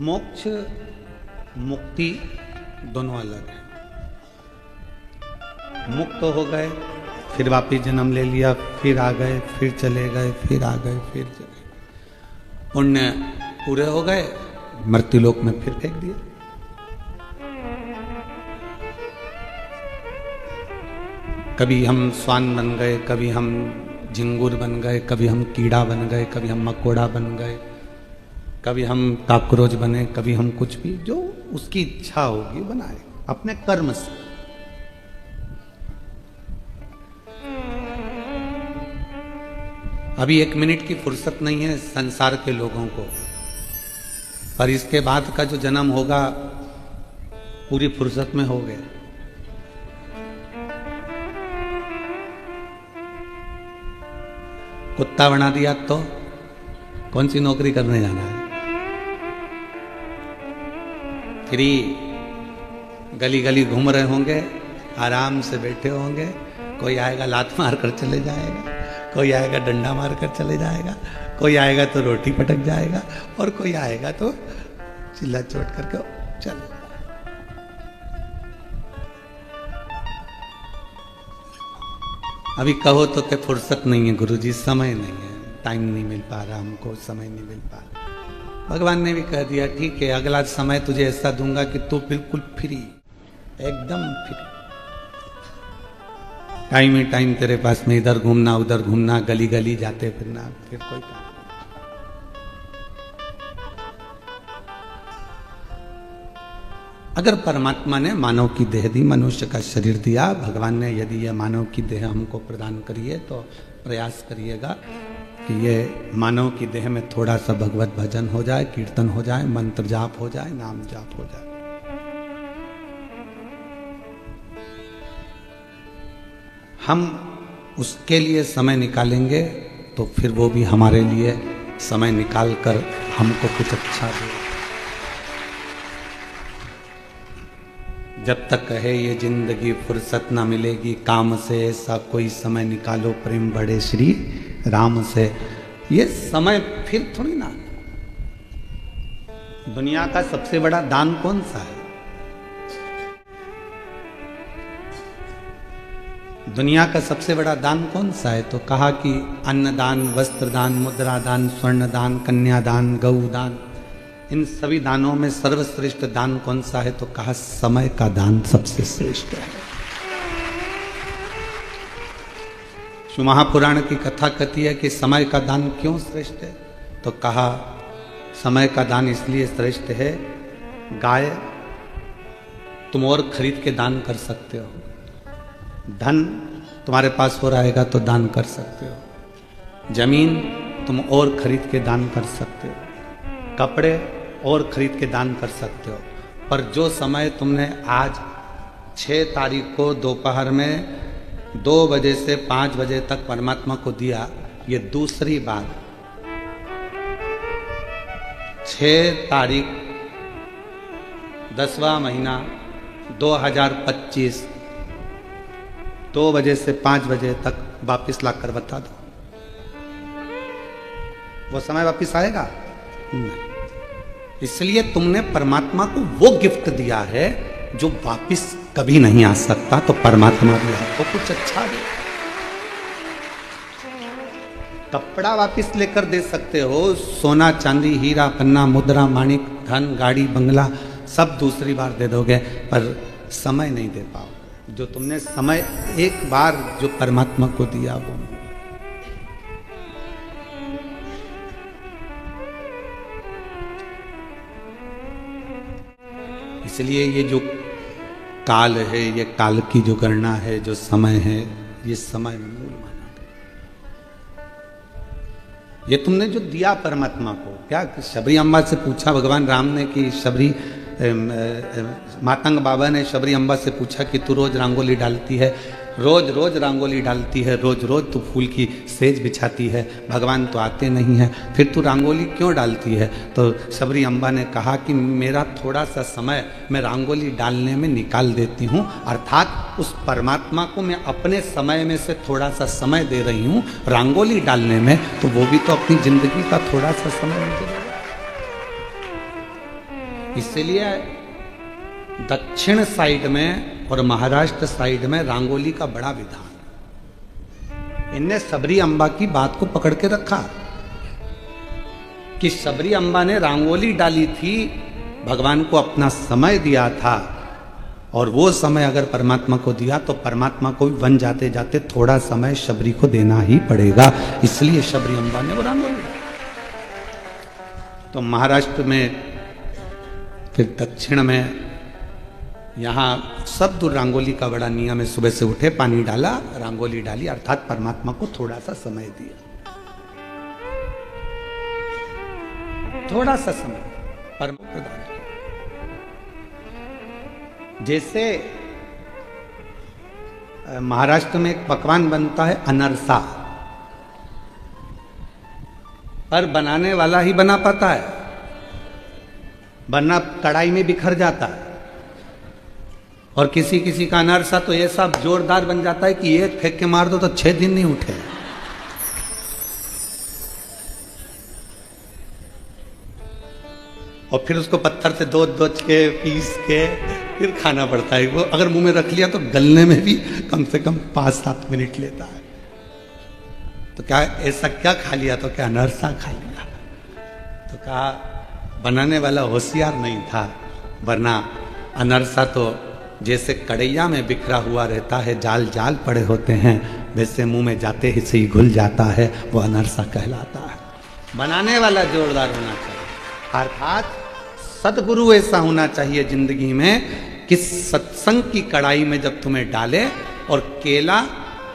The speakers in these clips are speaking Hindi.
मोक्ष मुक्ति दोनों अलग है। मुक्त हो गए, फिर वापिस जन्म ले लिया, फिर आ गए, फिर चले गए, फिर आ गए, फिर चले गए। पुण्य पूरे हो गए, मृत्युलोक में फिर फेंक दिया। कभी हम स्वान बन गए, कभी हम झिंगुर बन गए, कभी हम कीड़ा बन गए, कभी हम मकोड़ा बन गए, कभी हम काकरोच बने, कभी हम कुछ भी, जो उसकी इच्छा होगी बनाए अपने कर्म से। अभी 1 मिनट की फुर्सत नहीं है संसार के लोगों को, पर इसके बाद का जो जन्म होगा पूरी फुर्सत में हो गया। कुत्ता बना दिया तो कौन सी नौकरी करने जाना है? फ्री गली गली घूम रहे होंगे, आराम से बैठे होंगे। कोई आएगा लात मार कर चले जाएगा, कोई आएगा डंडा मार कर चले जाएगा, कोई आएगा तो रोटी पटक जाएगा, और कोई आएगा तो चिल्ला चोट करके चल। अभी कहो तो क्या फुर्सत नहीं है गुरुजी, समय नहीं है, टाइम नहीं मिल पा रहा हमको, समय नहीं मिल पा रहा। भगवान ने भी कह दिया ठीक है, अगला समय तुझे ऐसा दूंगा कि तू बिल्कुल फ्री, एकदम फ्री। टाइम ही टाइम तेरे पास में, इधर घूमना उधर घूमना, गली गली जाते फिरना, फिर कोई काम। अगर परमात्मा ने मानव की देह दी, मनुष्य का शरीर दिया, भगवान ने यदि यह मानव की देह हमको प्रदान करी है, तो प्रयास करिएगा कि ये मानव की देह में थोड़ा सा भगवत भजन हो जाए, कीर्तन हो जाए, मंत्र जाप हो जाए, नाम जाप हो जाए। हम उसके लिए समय निकालेंगे तो फिर वो भी हमारे लिए समय निकाल कर हमको कुछ अच्छा दे। जब तक है ये जिंदगी फुर्सत ना मिलेगी काम से, ऐसा कोई समय निकालो प्रेम बड़े श्री राम से। ये समय फिर थोड़ी ना। दुनिया का सबसे बड़ा दान कौन सा है? दुनिया का सबसे बड़ा दान कौन सा है? तो कहा कि अन्नदान, वस्त्रदान, मुद्रादान, स्वर्णदान, कन्यादान, गौदान। इन सभी दानों में सर्वश्रेष्ठ दान कौन सा है? तो कहा समय का दान सबसे श्रेष्ठ है। शिव महापुराण की कथा कहती है कि समय का दान क्यों श्रेष्ठ है? तो कहा समय का दान इसलिए श्रेष्ठ है, गाय तुम और खरीद के दान कर सकते हो, धन तुम्हारे पास हो रहेगा तो दान कर सकते हो, जमीन तुम और खरीद के दान कर सकते हो, कपड़े और खरीद के दान कर सकते हो, पर जो समय तुमने आज 6 तारीख को दोपहर में 2 बजे से 5 बजे तक परमात्मा को दिया, ये दूसरी बार 6 तारीख 10वां महीना 2025 2 बजे से 5 बजे तक वापिस लाकर बता दो, वो समय वापिस आएगा? नहीं। इसलिए तुमने परमात्मा को वो गिफ्ट दिया है जो वापिस कभी नहीं आ सकता, तो परमात्मा भी आपको कुछ अच्छा दे। कपड़ा वापिस लेकर दे सकते हो, सोना चांदी हीरा पन्ना मुद्रा माणिक धन गाड़ी बंगला सब दूसरी बार दे दोगे, पर समय नहीं दे पाओ। जो तुमने समय एक बार जो परमात्मा को दिया वो। इसलिए ये जो काल है, ये काल की जो गणना है, जो समय है, ये समय मूल माना गया। ये तुमने जो दिया परमात्मा को, क्या शबरी अम्बा से पूछा भगवान राम ने कि शबरी मातंग बाबा ने शबरी अम्बा से पूछा कि तू रोज रंगोली डालती है, रोज रोज रंगोली डालती है, रोज रोज तू फूल की सेज बिछाती है, भगवान तो आते नहीं है, फिर तू रंगोली क्यों डालती है? तो शबरी अम्बा ने कहा कि मेरा थोड़ा सा समय मैं रंगोली डालने में निकाल देती हूँ, अर्थात उस परमात्मा को मैं अपने समय में से थोड़ा सा समय दे रही हूँ रंगोली डालने में, तो वो भी तो अपनी जिंदगी का थोड़ा सा समय मुझे देगा। इसलिए दक्षिण साइड में और महाराष्ट्र साइड में रंगोली का बड़ा विधान। इनने सबरी अम्बा की बात को पकड़ के रखा कि सबरी अम्बा ने रंगोली डाली थी, भगवान को अपना समय दिया था, और वो समय अगर परमात्मा को दिया तो परमात्मा को भी वन जाते जाते थोड़ा समय शबरी को देना ही पड़ेगा, इसलिए शबरी अम्बा ने वो रंगोली। तो महाराष्ट्र में, फिर दक्षिण में, यहाँ सब दूर रंगोली का बड़ा नियम है। सुबह से उठे, पानी डाला, रंगोली डाली, अर्थात परमात्मा को थोड़ा सा समय दिया, थोड़ा सा समय परमात्मा प्रदान। जैसे महाराष्ट्र में एक पकवान बनता है अनरसा, पर बनाने वाला ही बना पाता है, वरना कढ़ाई में बिखर जाता है। और किसी किसी का अनरसा तो ऐसा जोरदार बन जाता है कि एक फेंक के मार दो तो 6 दिन नहीं उठे। और फिर उसको पत्थर से दो के पीस के फिर खाना पड़ता है। वो अगर मुंह में रख लिया तो गलने में भी कम से कम 5-7 मिनट लेता है। तो क्या ऐसा क्या खा लिया? तो क्या अनरसा खा लिया? तो कहा बनाने वाला होशियार नहीं था, वरना अनरसा तो जैसे कड़ैया में बिखरा हुआ रहता है, जाल जाल पड़े होते हैं, वैसे मुंह में जाते ही से ही घुल जाता है, वो अनरसा कहलाता है। बनाने वाला जोरदार होना चाहिए, अर्थात सदगुरु ऐसा होना चाहिए जिंदगी में कि सत्संग की कढ़ाई में जब तुम्हें डाले और केला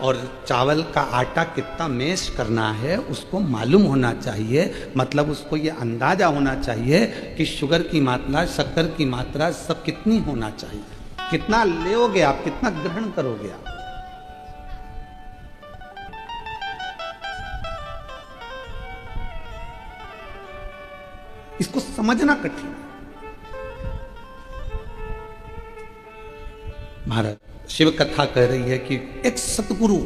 और चावल का आटा कितना मैश करना है उसको मालूम होना चाहिए। मतलब उसको ये अंदाजा होना चाहिए कि शुगर की मात्रा, शक्कर की मात्रा सब कितनी होना चाहिए, कितना लेओगे आप, कितना ग्रहण करोगे आप। इसको समझना कठिन है। महाराज शिव कथा कह रही है कि एक सतगुरु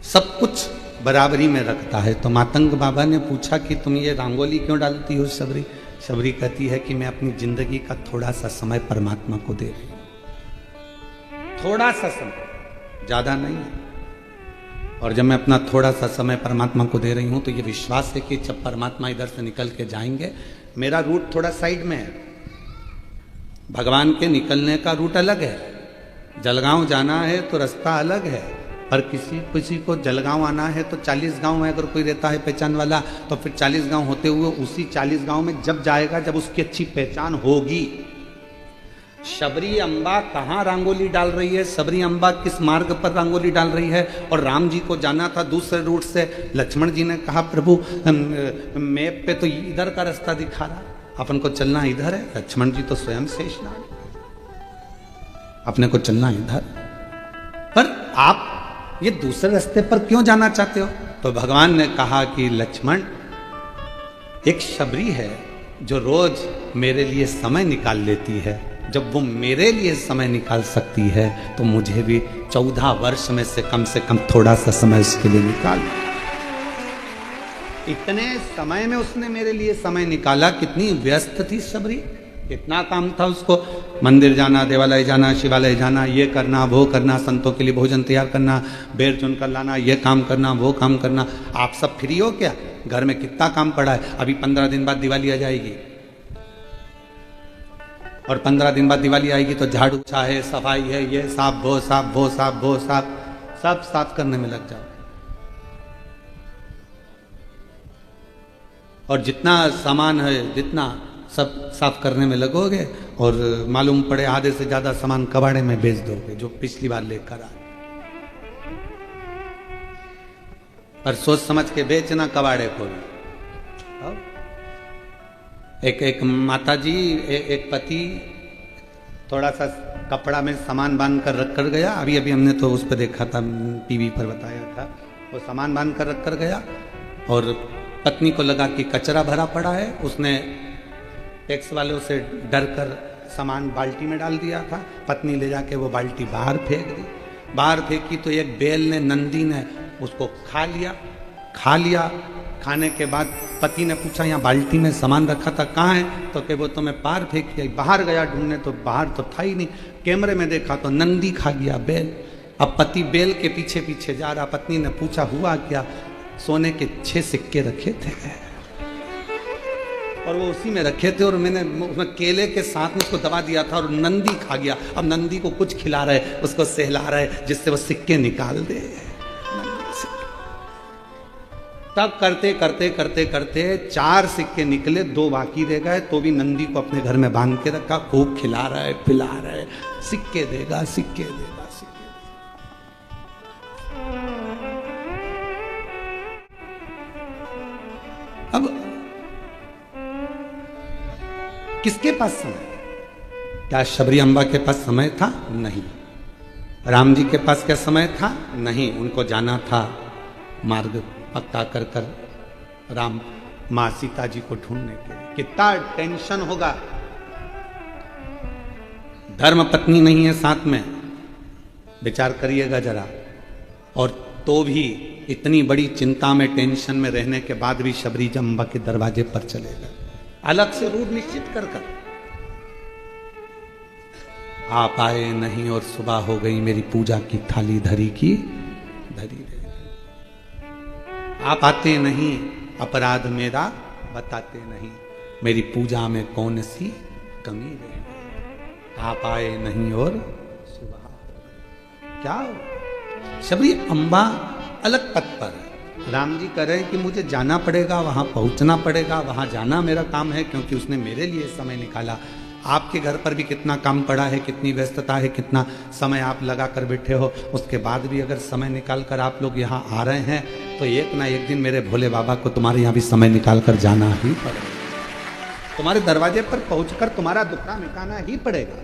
सब कुछ बराबरी में रखता है। तो मातंग बाबा ने पूछा कि तुम ये रंगोली क्यों डालती हो शबरी? शबरी कहती है कि मैं अपनी जिंदगी का थोड़ा सा समय परमात्मा को दे रही हूं, थोड़ा सा समय, ज्यादा नहीं है। और जब मैं अपना थोड़ा सा समय परमात्मा को दे रही हूं तो ये विश्वास है कि जब परमात्मा इधर से निकल के जाएंगे, मेरा रूट थोड़ा साइड में है, भगवान के निकलने का रूट अलग है। जलगांव जाना है तो रास्ता अलग है, पर किसी को जलगांव आना है तो 40 गांव में अगर कोई रहता है पहचान वाला, तो फिर 40 गांव होते हुए उसी 40 गांव में जब जाएगा जब उसकी अच्छी पहचान होगी। शबरी अम्बा कहाँ रंगोली डाल रही है, शबरी अम्बा किस मार्ग पर रंगोली डाल रही है। और राम जी को जाना था दूसरे रूट से, लक्ष्मण जी ने कहा प्रभु मैप पे तो इधर का रास्ता दिखा रहा, अपन को चलना इधर है। लक्ष्मण जी तो स्वयं शेषनाग, अपने को चलना इधर, पर आप ये दूसरे रास्ते पर क्यों जाना चाहते हो? तो भगवान ने कहा कि लक्ष्मण, एक शबरी है जो रोज मेरे लिए समय निकाल लेती है, जब वो मेरे लिए समय निकाल सकती है तो मुझे भी 14 वर्ष में से कम थोड़ा सा समय उसके लिए निकाल। इतने समय में उसने मेरे लिए समय निकाला। कितनी व्यस्त थी शबरी, कितना काम था उसको, मंदिर जाना, देवालय जाना, शिवालय जाना, ये करना वो करना, संतों के लिए भोजन तैयार करना, बेर चुन कर लाना, ये काम करना वो काम करना। आप सब फ्री हो क्या? घर में कितना काम पड़ा है। अभी 15 दिन बाद दिवाली आ जाएगी, और 15 दिन बाद दिवाली आएगी तो झाड़ू है, सफाई है, ये साफ वो साफ वो साफ वो साफ, सब साफ करने में लग जाओ। और जितना सामान है जितना सब साफ करने में लगोगे, और मालूम पड़े आधे से ज्यादा सामान कबाड़े में बेच दोगे जो पिछली बार लेकर आए। पर सोच समझ के बेचना कबाड़े को भी। एक माता जी, एक पति थोड़ा सा कपड़ा में सामान बांध कर रख कर गया। अभी हमने तो उस पर देखा था, टीवी पर बताया था। वो सामान बांध कर रख कर गया और पत्नी को लगा कि कचरा भरा पड़ा है। उसने टैक्स वालों से डर कर सामान बाल्टी में डाल दिया था। पत्नी ले जाके वो बाल्टी बाहर फेंक दी। बाहर फेंकी तो एक बैल ने, नंदी ने उसको खा लिया। खाने के बाद पति ने पूछा यहाँ बाल्टी में सामान रखा था कहाँ है, तो कि वो तो मैं पार फेंक दिया। बाहर गया ढूंढने तो बाहर तो था ही नहीं। कैमरे में देखा तो नंदी खा गया बेल। अब पति बेल के पीछे पीछे जा रहा। पत्नी ने पूछा हुआ क्या, सोने के 6 सिक्के रखे थे और वो उसी में रखे थे और मैंने उसमें केले के साथ में उसको दबा दिया था और नंदी खा गया। अब नंदी को कुछ खिला रहे, उसको सहला रहे जिससे वो सिक्के निकाल दे। तब करते करते करते करते 4 सिक्के निकले, 2 बाकी रह गए, तो भी नंदी को अपने घर में बांध के रखा। खूब खिला रहा है, पिला रहा है, सिक्के देगा सिक्के देगा सिक्के। अब किसके पास समय? क्या शबरी अम्बा के पास समय था? नहीं। राम जी के पास क्या समय था? नहीं। उनको जाना था मार्ग पक्का कर कर राम मां सीता जी को ढूंढने के लिए। कितना टेंशन होगा। धर्म पत्नी नहीं है साथ में, विचार करिएगा जरा। और तो भी इतनी बड़ी चिंता में टेंशन में रहने के बाद भी शबरी अम्बा के दरवाजे पर चले गए, अलग से रूट निश्चित कर कर। आप आए नहीं और सुबह हो गई, मेरी पूजा की थाली धरी की धरी रह गई। आप आते नहीं, अपराध मेरा बताते नहीं, मेरी पूजा में कौन सी कमी रह गई। आप आए नहीं और सुबह क्या हो। शबरी अम्बा अलग पथ पर है। राम जी कह रहे हैं कि मुझे जाना पड़ेगा, वहां पहुंचना पड़ेगा, वहां जाना मेरा काम है, क्योंकि उसने मेरे लिए समय निकाला। आपके घर पर भी कितना काम पड़ा है, कितनी व्यस्तता है, कितना समय आप लगा कर बैठे हो, उसके बाद भी अगर समय निकाल कर आप लोग यहाँ आ रहे हैं तो एक ना एक दिन मेरे भोले बाबा को तुम्हारे यहाँ भी समय निकाल कर जाना ही पड़ेगा। तुम्हारे दरवाजे पर पहुंचकर तुम्हारा दुखड़ा मिटाना ही पड़ेगा।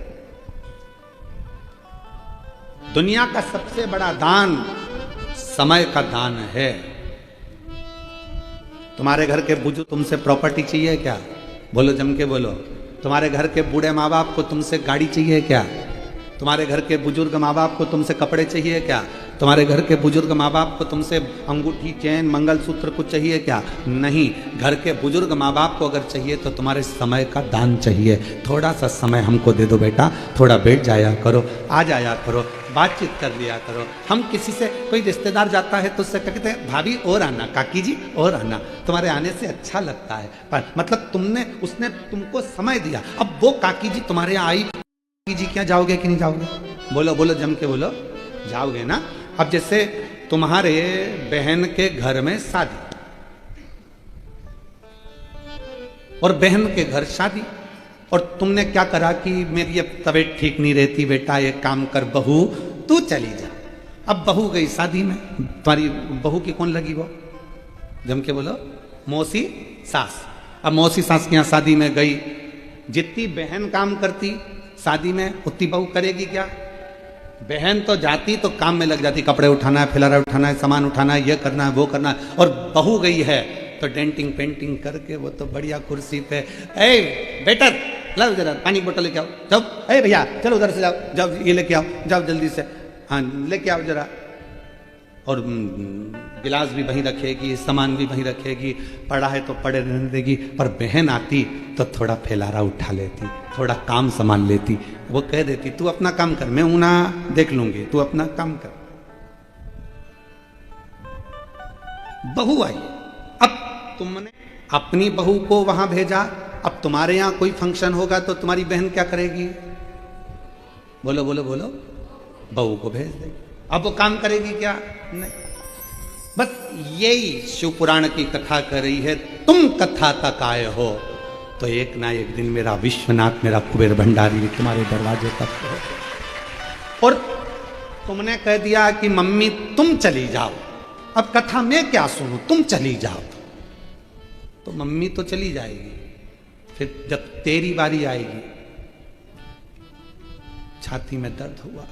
दुनिया का सबसे बड़ा दान समय का दान है। तुम्हारे घर के बुजुर्ग तुमसे प्रॉपर्टी चाहिए क्या? बोलो, जम के बोलो। तुम्हारे घर के बूढ़े माँ बाप को तुमसे गाड़ी चाहिए क्या? तुम्हारे घर के बुजुर्ग माँ बाप को तुमसे कपड़े चाहिए क्या? तुम्हारे घर के बुजुर्ग माँ बाप को तुमसे अंगूठी, चैन, मंगलसूत्र कुछ चाहिए क्या? नहीं। घर के बुजुर्ग माँ बाप को अगर चाहिए तो तुम्हारे समय का दान चाहिए। थोड़ा सा समय हमको दे दो बेटा, थोड़ा बैठ जाया करो, आ जाया करो, बातचीत कर लिया करो। हम किसी से, कोई रिश्तेदार जाता है तो उससे कहते हैं भाभी और आना, काकी जी और आना, तुम्हारे आने से अच्छा लगता है। पर मतलब उसने तुमको समय दिया। अब वो काकी जी तुम्हारे यहाँ आई, काकी जी क्या जाओगे कि नहीं जाओगे? बोलो बोलो, जम के बोलो, जाओगे ना। अब जैसे तुम्हारे बहन के घर में शादी और बहन के घर शादी, और तुमने क्या करा कि मेरी अब तबीयत ठीक नहीं रहती बेटा, एक काम कर बहू तू चली जा। अब बहू गई शादी में, तुम्हारी बहू की कौन लगी? वो जम के बोलो, मौसी सास। अब मौसी सास के यहाँ शादी में गई, जितनी बहन काम करती शादी में उतनी बहू करेगी क्या? बहन तो जाती तो काम में लग जाती, कपड़े उठाना है, फिलारा उठाना है, सामान उठाना है, ये करना है, वो करना है। और बहू गई है तो डेंटिंग पेंटिंग करके वो तो बढ़िया कुर्सी पे, ए बेटर लाओ जरा पानी की बोतल लेके आओ, जाओ, ए भैया चलो उधर से जाओ, जाओ ये लेके आओ, जाओ जल्दी से, हाँ लेके आओ जरा। और गिलास भी वहीं रखेगी, सामान भी वहीं रखेगी, पड़ा है तो पड़े रहने देगी। पर बहन आती तो थोड़ा फैलारा उठा लेती, थोड़ा काम संभाल लेती। वो कह देती तू अपना काम कर, मैं ऊना देख लूंगी, तू अपना काम कर। बहू आई, अब तुमने अपनी बहू को वहां भेजा। अब तुम्हारे यहां कोई फंक्शन होगा तो तुम्हारी बहन क्या करेगी? बोलो बोलो बोलो, बहू को भेज देगी। अब वो काम करेगी क्या? नहीं। बस यही शिव पुराण की कथा कर रही है। तुम कथा तक आए हो तो एक ना एक दिन मेरा विश्वनाथ, मेरा कुबेर भंडारी तुम्हारे दरवाजे तक पहुंचे। और तुमने कह दिया कि मम्मी तुम चली जाओ, अब कथा में क्या सुनूं, तुम चली जाओ। तो मम्मी तो चली जाएगी, फिर जब तेरी बारी आएगी, छाती में दर्द हुआ,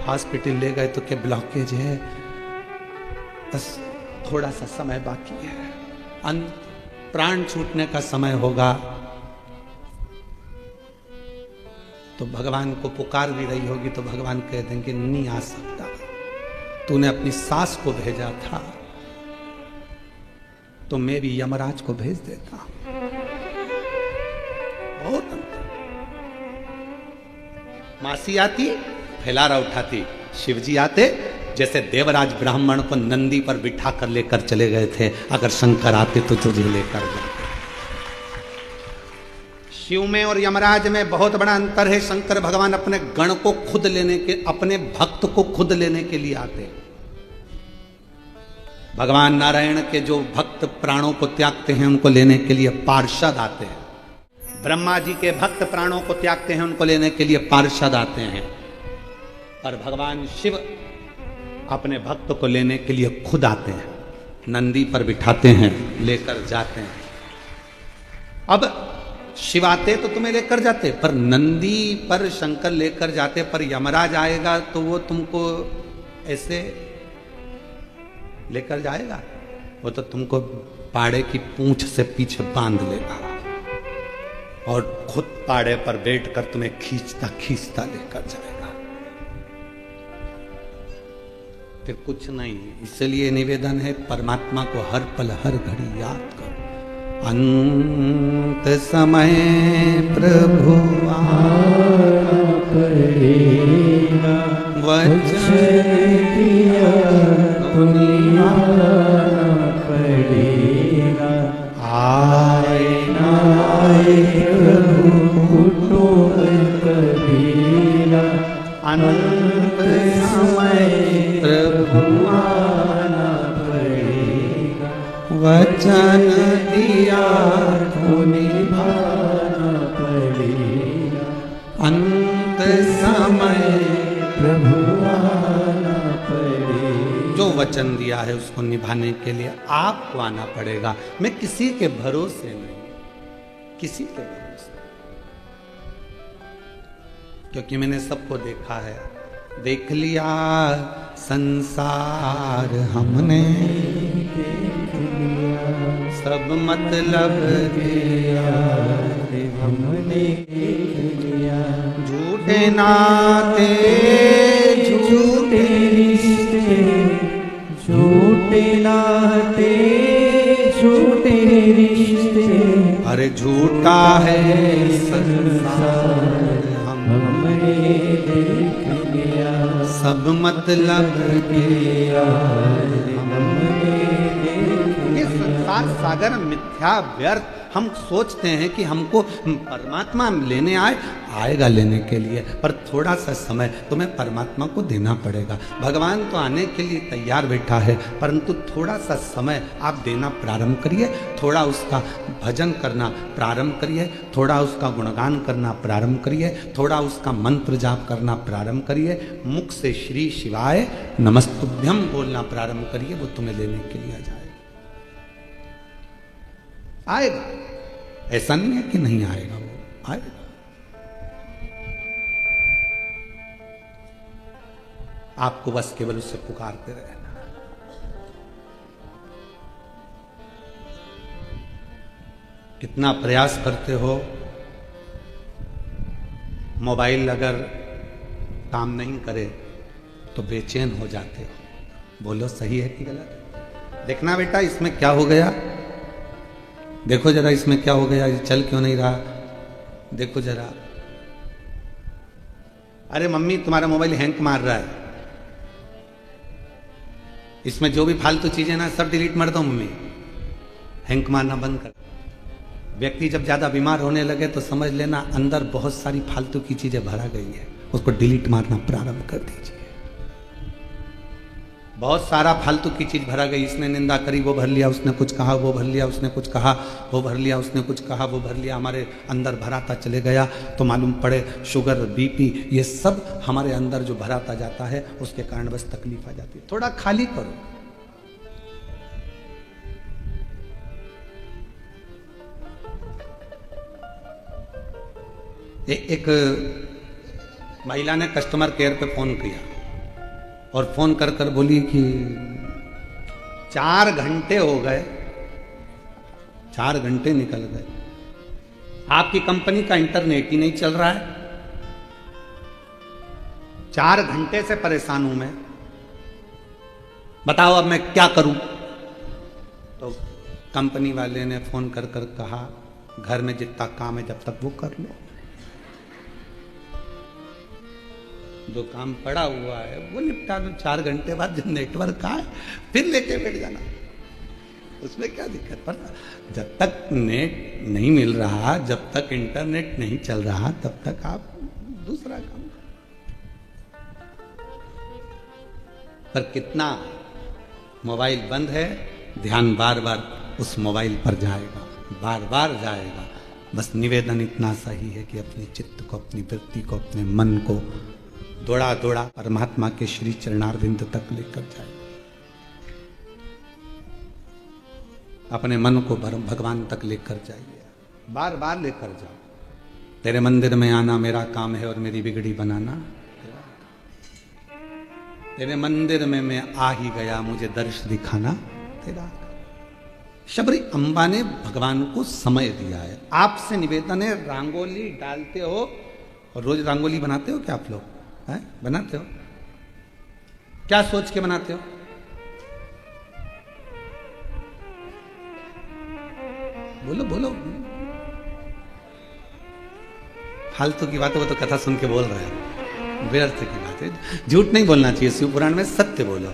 हॉस्पिटल ले गए तो क्या ब्लॉकेज है, बस थोड़ा सा समय बाकी है, प्राण छूटने का समय होगा। तो भगवान को पुकार भी रही होगी तो भगवान कह देंगे नहीं आ सकता। तूने अपनी सास को भेजा था तो मैं भी यमराज को भेज देता। बहुत अंतर। मासी आती फैलारा उठाती, शिवजी आते जैसे देवराज ब्राह्मण को नंदी पर बिठा कर लेकर चले गए थे, अगर शंकर आते तो तुझे लेकर जाते। शिव में और यमराज में बहुत बड़ा अंतर है। शंकर भगवान अपने गण को खुद लेने के, अपने भक्त को खुद लेने के लिए आते हैं। भगवान नारायण के जो भक्त प्राणों को त्यागते हैं उनको लेने के लिए पार्षद आते हैं। ब्रह्मा जी के भक्त प्राणों को त्यागते हैं, उनको लेने के लिए पार्षद आते हैं। और भगवान शिव अपने भक्त को लेने के लिए खुद आते हैं, नंदी पर बिठाते हैं, लेकर जाते हैं। अब शिव आते तो तुम्हें लेकर जाते, पर नंदी पर शंकर लेकर जाते, पर यमराज आएगा तो वो तुमको ऐसे लेकर जाएगा? वो तो तुमको पाड़े की पूंछ से पीछे बांध लेगा और खुद पाड़े पर बैठकर तुम्हें खींचता खींचता लेकर जाएगा। फिर कुछ नहीं। इसलिए निवेदन है, परमात्मा को हर पल हर घड़ी याद करो। अंत समय प्रभु आना पड़ेगा, वचन दिया तुम्हें आना पड़ेगा। आए ना आए प्रभु तो कबीरा, अंत समय प्रभु आना पड़ेगा, वचन दिया तो निभाना पड़ेगा। अंत समय प्रभु आना पड़ेगा। जो वचन दिया है उसको निभाने के लिए आपको आना पड़ेगा। मैं किसी के भरोसे नहीं, किसी के भरोसे, क्योंकि मैंने सबको देखा है। देख लिया संसार हमने, सब मतलब हमने, झूठे नाते झूठे रिश्ते, झूठे नाते झूठे रिश्ते, अरे झूठा है संसार हमने देख लिया, सब मतलब किया हमने। ये संसार सागर मिथ्या व्यर्थ। हम सोचते हैं कि हमको परमात्मा लेने आएगा लेने के लिए, पर थोड़ा सा समय तुम्हें परमात्मा को देना पड़ेगा। भगवान तो आने के लिए तैयार बैठा है, परंतु थोड़ा सा समय आप देना प्रारंभ करिए, थोड़ा उसका भजन करना प्रारंभ करिए, थोड़ा उसका गुणगान करना प्रारंभ करिए, थोड़ा उसका मंत्र जाप करना प्रारंभ करिए, मुख से श्री शिवाय नमस्तुभ्यम बोलना प्रारंभ करिए। वो तुम्हें लेने के लिए आ जाएगा, आएगा। ऐसा नहीं है कि नहीं आएगा, वो आएगा। आपको बस केवल उससे पुकारते रहना। कितना प्रयास करते हो, मोबाइल अगर काम नहीं करे तो बेचैन हो जाते हो। बोलो सही है कि गलत? देखना बेटा इसमें क्या हो गया, देखो जरा इसमें क्या हो गया, ये चल क्यों नहीं रहा, देखो जरा। अरे मम्मी तुम्हारा मोबाइल हैंग मार रहा है, इसमें जो भी फालतू चीजें ना सब डिलीट मार दो मम्मी, हैंग मारना बंद कर। व्यक्ति जब ज्यादा बीमार होने लगे तो समझ लेना अंदर बहुत सारी फालतू की चीजें भरा गई है, उसको डिलीट मारना प्रारंभ कर दीजिए। बहुत सारा फालतू की चीज भरा गई, इसने निंदा करी वो भर लिया, उसने कुछ कहा वो भर लिया, उसने कुछ कहा वो भर लिया, उसने कुछ कहा वो भर लिया, हमारे अंदर भराता चले गया। तो मालूम पड़े शुगर बीपी ये सब हमारे अंदर जो भराता जाता है उसके कारण बस तकलीफ आ जाती है। थोड़ा खाली करो। एक महिला ने कस्टमर केयर पे फोन किया और फोन कर कर बोली कि 4 घंटे हो गए, 4 घंटे निकल गए, आपकी कंपनी का इंटरनेट ही नहीं चल रहा है, 4 घंटे से परेशान हूं मैं। बताओ अब मैं क्या करूं? तो कंपनी वाले ने फोन कर कर कहा, घर में जितना काम है जब तक वो कर लो, जो काम पड़ा हुआ है वो निपटा लो, 4 घंटे बाद जब नेटवर्क आए फिर लेके बैठ जाना, उसमें क्या दिक्कत? पर जब तक नेट नहीं मिल रहा, जब तक इंटरनेट नहीं चल रहा, तब तक आप दूसरा काम करो। पर कितना मोबाइल बंद है, ध्यान बार बार उस मोबाइल पर जाएगा, बार बार जाएगा। बस निवेदन इतना सही है कि अपने चित्त को, अपनी वृत्ति को, अपने मन को दौड़ा दौड़ा परमात्मा के श्री चरणारविंद तक लेकर जाए। अपने मन को भगवान तक लेकर जाइए, बार बार लेकर जाओ। तेरे मंदिर में आना मेरा काम है और मेरी बिगड़ी बनाना। तेरे मंदिर में मैं आ ही गया, मुझे दर्श दिखाना तेरा। शबरी अम्बा ने भगवान को समय दिया है। आपसे निवेदन है, रंगोली डालते हो और रोज रंगोली बनाते हो क्या आप लोग? है? बनाते हो? क्या सोच के बनाते हो? बोलो बोलो। फालतू की बात है, वो तो कथा सुन के बोल रहा है, व्यर्थ की बात है। झूठ नहीं बोलना चाहिए, शिव पुराण में सत्य बोलो।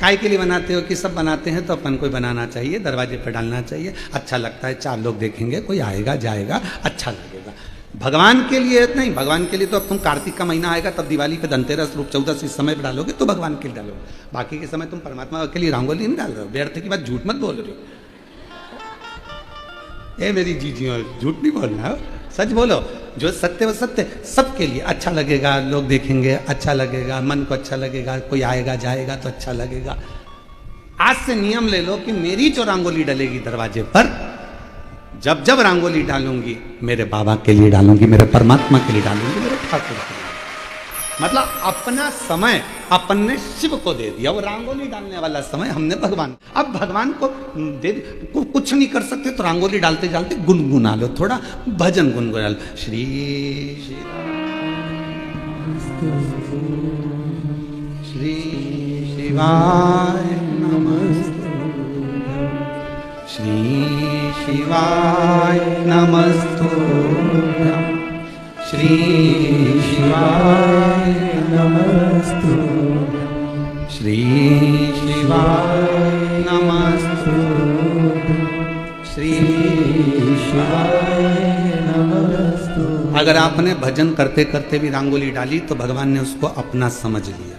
काय के लिए बनाते हो? कि सब बनाते हैं तो अपन को बनाना चाहिए, दरवाजे पर डालना चाहिए, अच्छा लगता है, 4 लोग देखेंगे, कोई आएगा जाएगा, अच्छा लगेगा। भगवान के लिए नहीं, भगवान के लिए तो अब तुम कार्तिक का महीना आएगा तब दिवाली पे, धनतेरस, रूप चौदस, इस समय पे डालोगे तो भगवान के लिए डालोगे। बाकी के समय तुम परमात्मा के लिए रंगोली नहीं डाल रहे हो। व्यर्थ की बात, झूठ मत बोल रहे हो। ए मेरी जीजियों, झूठ नहीं बोलना है, सच बोलो। जो सत्य वो सत्य, सबके लिए अच्छा लगेगा, लोग देखेंगे अच्छा लगेगा, मन को अच्छा लगेगा, कोई आएगा जाएगा तो अच्छा लगेगा। आज से नियम ले लो कि मेरी जो रंगोली डलेगी दरवाजे पर, जब जब रंगोली डालूंगी मेरे बाबा के लिए डालूंगी, मेरे परमात्मा के लिए डालूंगी, मेरे ठाकुर के लिए। मतलब अपना समय अपन ने शिव को दे दिया, वो रंगोली डालने वाला समय हमने भगवान। अब भगवान को दे कुछ नहीं कर सकते तो रंगोली डालते डालते गुनगुना लो, थोड़ा भजन गुनगुना लो। श्री श्री शिवाय नमस्तु, श्री शिवाय नमस्तु, श्री शिवाय नमस्तु, श्री शिवाय नमस्तु, श्री शिवाय नमस्तु। अगर आपने भजन करते करते भी रंगोली डाली तो भगवान ने उसको अपना समझ लिया।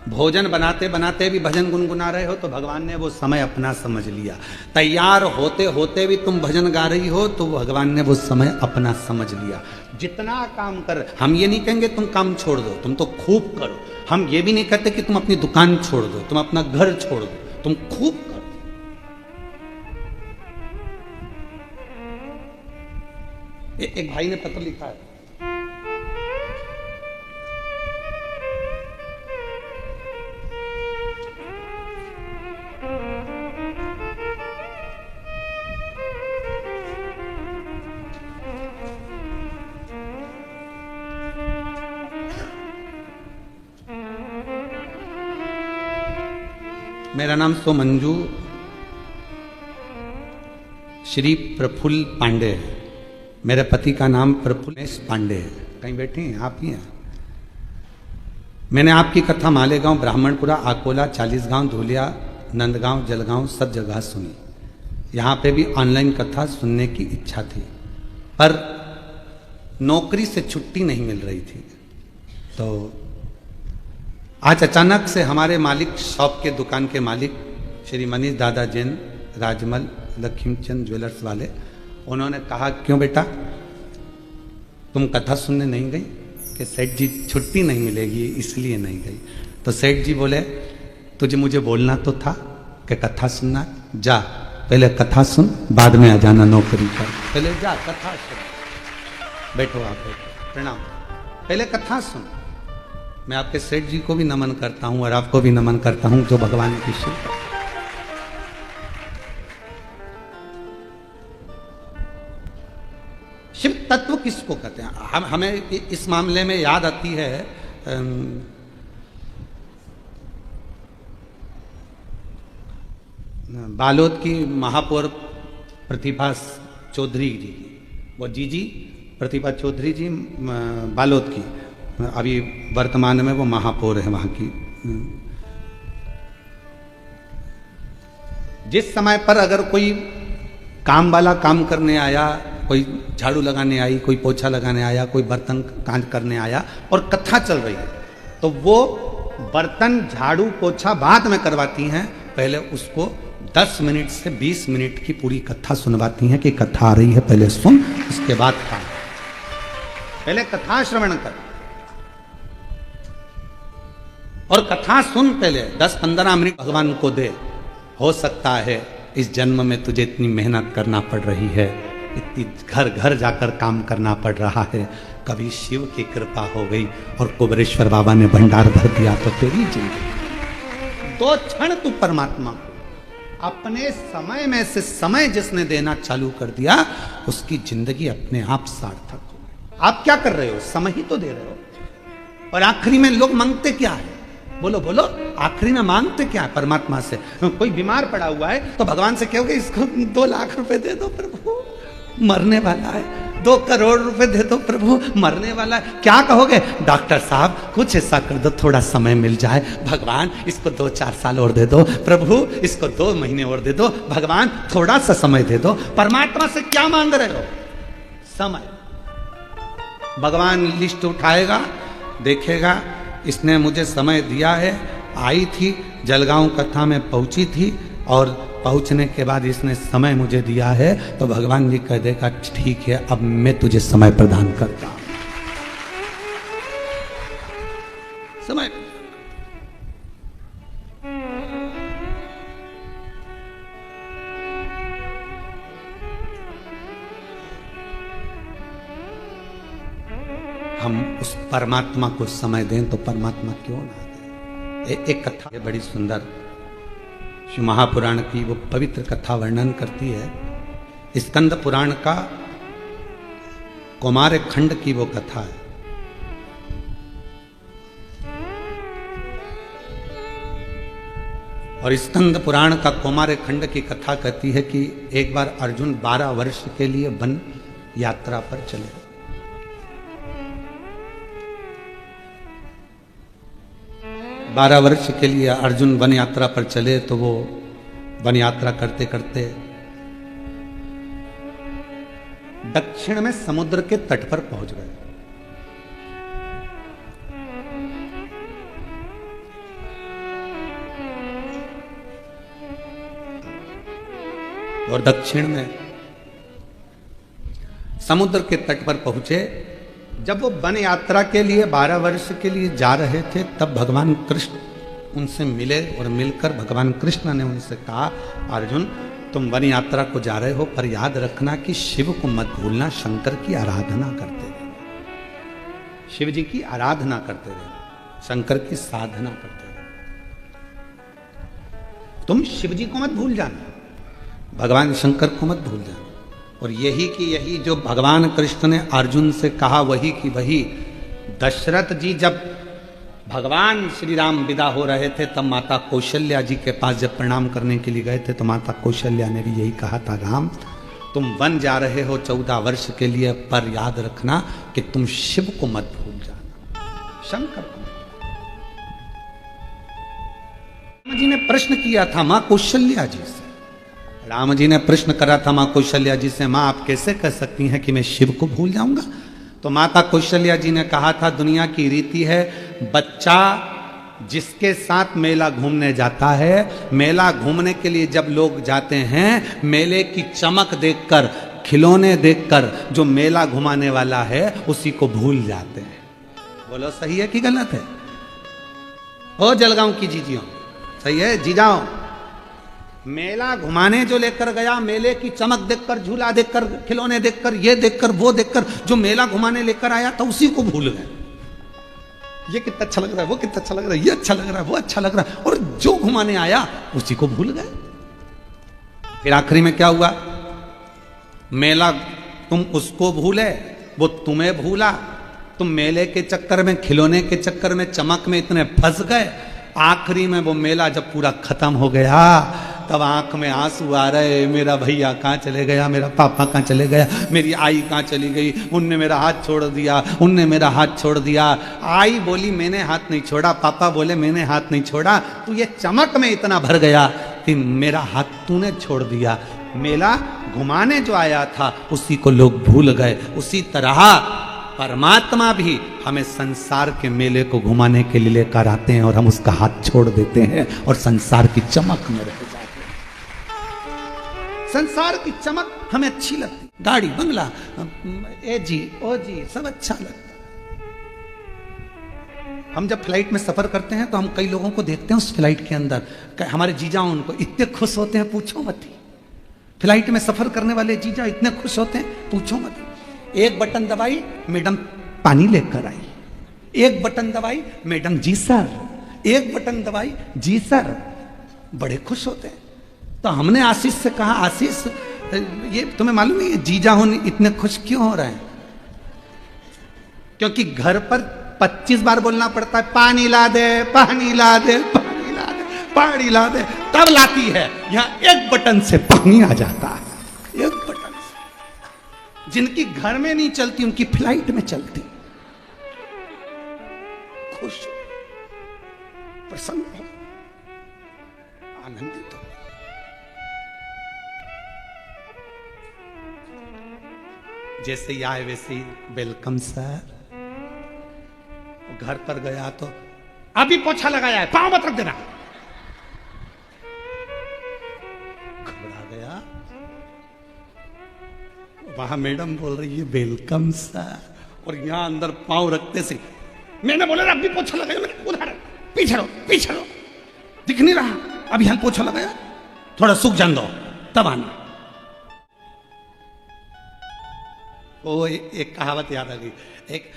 भोजन बनाते बनाते भी भजन गुनगुना रहे हो तो भगवान ने वो समय अपना समझ लिया। तैयार होते होते भी तुम भजन गा रही हो तो भगवान ने वो समय अपना समझ लिया। जितना काम कर, हम ये नहीं कहेंगे तुम काम छोड़ दो, तुम तो खूब करो। हम ये भी नहीं कहते कि तुम अपनी दुकान छोड़ दो, तुम अपना घर छोड़ दो, तुम खूब करो। एक भाई ने पत्र लिखा है, मेरा नाम सोमंजू श्री प्रफुल्ल पांडे है। मेरे पति का नाम प्रफुल्ल पांडे है। कहीं बैठे हैं आप ही हैं? मैंने आपकी कथा मालेगांव, ब्राह्मणपुरा, आकोला, 40 गांव, धुलिया, नंदगांव, जलगांव सब जगह सुनी। यहाँ पे भी ऑनलाइन कथा सुनने की इच्छा थी, पर नौकरी से छुट्टी नहीं मिल रही थी। तो आज अचानक से हमारे मालिक, शॉप के दुकान के मालिक श्री मनीष दादा जैन, राजमल लक्ष्मीचंद ज्वेलर्स वाले, उन्होंने कहा क्यों बेटा तुम कथा सुनने नहीं गई? कि सेठ जी छुट्टी नहीं मिलेगी इसलिए नहीं गई। तो सेठ जी बोले तुझे मुझे बोलना तो था कि कथा सुनना, जा पहले कथा सुन, बाद में आ जाना नौकरी पर। पहले जा कथा सुन। बैठो आप, बैठो, प्रणाम। पहले कथा सुन। मैं आपके सेठ जी को भी नमन करता हूं और आपको भी नमन करता हूं जो भगवान की शिव। शिव तत्व किसको कहते हैं? हमें इस मामले में याद आती है बालोद की महापौर प्रतिभा चौधरी जी, वो जी प्रतिभा चौधरी जी बालोद की, अभी वर्तमान में वो महापौर है वहाँ की। जिस समय पर अगर कोई काम वाला काम करने आया, कोई झाड़ू लगाने आई, कोई पोछा लगाने आया, कोई बर्तन कांच करने आया और कथा चल रही है, तो वो बर्तन झाड़ू पोछा बाद में करवाती हैं, पहले उसको 10 मिनट से 20 मिनट की पूरी कथा सुनवाती हैं कि कथा आ रही है, पहले सुन, उसके बाद काम, पहले कथा श्रवण कर और कथा सुन, पहले 10-15 मिनट भगवान को दे। हो सकता है इस जन्म में तुझे इतनी मेहनत करना पड़ रही है, इतनी घर घर जाकर काम करना पड़ रहा है, कभी शिव की कृपा हो गई और कुबेरेश्वर बाबा ने भंडार भर दिया तो तेरी जिंदगी 2 क्षण तू परमात्मा को अपने समय में से समय जिसने देना चालू कर दिया, उसकी जिंदगी अपने आप सार्थक हो गई। आप क्या कर रहे हो? समय ही तो दे रहे हो। और आखिरी में लोग मांगते क्या है? बोलो बोलो, आखिरी में मांगते क्या है परमात्मा से? कोई बीमार पड़ा हुआ है तो भगवान से कहोगे इसको 2 लाख रुपए दे दो प्रभु, मरने वाला है, 2 करोड़ रुपए दे दो प्रभु, मरने वाला है। क्या कहोगे? डॉक्टर साहब कुछ ऐसा कर दो, थोड़ा समय मिल जाए, भगवान इसको 2-4 साल और दे दो, प्रभु इसको 2 महीने और दे दो, भगवान थोड़ा सा समय दे दो। परमात्मा से क्या मांग रहे हो? समय। भगवान लिस्ट उठाएगा, देखेगा इसने मुझे समय दिया है, आई थी जलगांव कथा में पहुंची थी और पहुंचने के बाद इसने समय मुझे दिया है, तो भगवान जी कह देगा ठीक है अब मैं तुझे समय प्रदान करता हूं। समय हम उस परमात्मा को समय दें तो परमात्मा क्यों ना दे। एक कथा है बड़ी सुंदर, शिव महापुराण की वो पवित्र कथा वर्णन करती है। स्कंद पुराण का कौमार खंड की वो कथा है। और स्कंद पुराण का कौमार खंड की कथा कहती है कि एक बार अर्जुन 12 वर्ष के लिए वन यात्रा पर चले। बारह वर्ष के लिए अर्जुन वन यात्रा पर चले, तो वो वन यात्रा करते करते दक्षिण में समुद्र के तट पर पहुंच गए। और दक्षिण में समुद्र के तट पर पहुंचे। जब वो वन यात्रा के लिए 12 वर्ष के लिए जा रहे थे, तब भगवान कृष्ण उनसे मिले और मिलकर भगवान कृष्ण ने उनसे कहा, अर्जुन तुम वन यात्रा को जा रहे हो, पर याद रखना कि शिव को मत भूलना, शंकर की आराधना करते रहना, शिव जी की आराधना करते रहना, शंकर की साधना करते रहना, तुम शिव जी को मत भूल जाना, भगवान शंकर को मत भूल जाना। और यही की यही जो भगवान कृष्ण ने अर्जुन से कहा, वही की वही दशरथ जी जब भगवान श्री राम विदा हो रहे थे, तब माता कौशल्या जी के पास जब प्रणाम करने के लिए गए थे, तो माता कौशल्या ने भी यही कहा था, राम तुम वन जा रहे हो 14 वर्ष के लिए, पर याद रखना कि तुम शिव को मत भूल जाना, शंकर को। राम जी ने प्रश्न किया था मां कौशल्या जी से, राम जी ने प्रश्न करा था मां कौशल्या जी से, मां आप कैसे कह सकती हैं कि मैं शिव को भूल जाऊंगा? तो माता कौशल्या जी ने कहा था, दुनिया की रीति है, बच्चा जिसके साथ मेला घूमने जाता है, मेला घूमने के लिए जब लोग जाते हैं, मेले की चमक देखकर, खिलौने देखकर जो मेला घुमाने वाला है उसी को भूल जाते हैं। बोलो सही है कि गलत है? ओ जलगांव की जीजियों, सही है जीजाओ? मेला घुमाने जो लेकर गया, मेले की चमक देखकर, झूला देखकर, खिलौने देखकर, ये देखकर, वो देखकर जो मेला घुमाने लेकर आया था, उसी को भूल गए। ये कितना अच्छा लग रहा है, वो कितना अच्छा लग रहा है, ये अच्छा लग रहा है, वो अच्छा लग रहा है, और जो घुमाने आया उसी को भूल गए। फिर आखिरी में क्या हुआ? मेला तुम उसको भूले, वो तुम्हें भूला, तुम मेले के चक्कर में, खिलौने के चक्कर में, चमक में इतने फंस गए, आखिरी में वो मेला जब पूरा खत्म हो गया, तब आंख में आंसू आ रहे, मेरा भैया कहाँ चले गया, मेरा पापा कहाँ चले गया, मेरी आई कहाँ चली गई, उनने मेरा हाथ छोड़ दिया, उनने मेरा हाथ छोड़ दिया। आई बोली मैंने हाथ नहीं छोड़ा, पापा बोले मैंने हाथ नहीं छोड़ा, तू ये चमक में इतना भर गया कि मेरा हाथ तूने छोड़ दिया। मेला घुमाने जो आया था उसी को लोग भूल गए। उसी तरह परमात्मा भी हमें संसार के मेले को घुमाने के लिए लेकर आते हैं और हम उसका हाथ छोड़ देते हैं और संसार की चमक में रह जाते हैं। संसार की चमक हमें अच्छी लगती, गाड़ी बंगला ए जी ओ जी सब अच्छा लगता। हम जब फ्लाइट में सफर करते हैं तो हम कई लोगों को देखते हैं उस फ्लाइट के अंदर, हमारे जीजा उनको इतने खुश होते हैं पूछो मत ही। फ्लाइट में सफर करने वाले जीजा इतने खुश होते हैं पूछो मत ही। एक बटन दबाई मैडम पानी लेकर आई, एक बटन दबाई मैडम जी सर, एक बटन दबाई जी सर, बड़े खुश होते हैं। तो हमने आशीष से कहा आशीष ये तुम्हें मालूम है जीजा होने इतने खुश क्यों हो रहे हैं? क्योंकि घर पर 25 बार बोलना पड़ता है पानी ला दे पानी ला दे पानी ला दे पानी ला दे, तब लाती है। यहां एक बटन से पानी आ जाता है, एक बटन से। जिनकी घर में नहीं चलती उनकी फ्लाइट में चलती। खुश हो, प्रसन्न हो, आनंदित हो। जैसे ही आए वैसे ही वेलकम सर। घर पर गया तो अभी पोछा लगाया है, पांव मत रख देना। घबरा गया, वहां मैडम बोल रही है वेलकम सर, और यहां अंदर पांव रखते से मैंने बोला अभी पोछा लगाया, मैंने उधर पीछे लो पीछे लो, दिख नहीं रहा, अभी हाल पोछा लगाया, थोड़ा सूख जान दो तब आना। वो एक कहावत याद आ गई। एक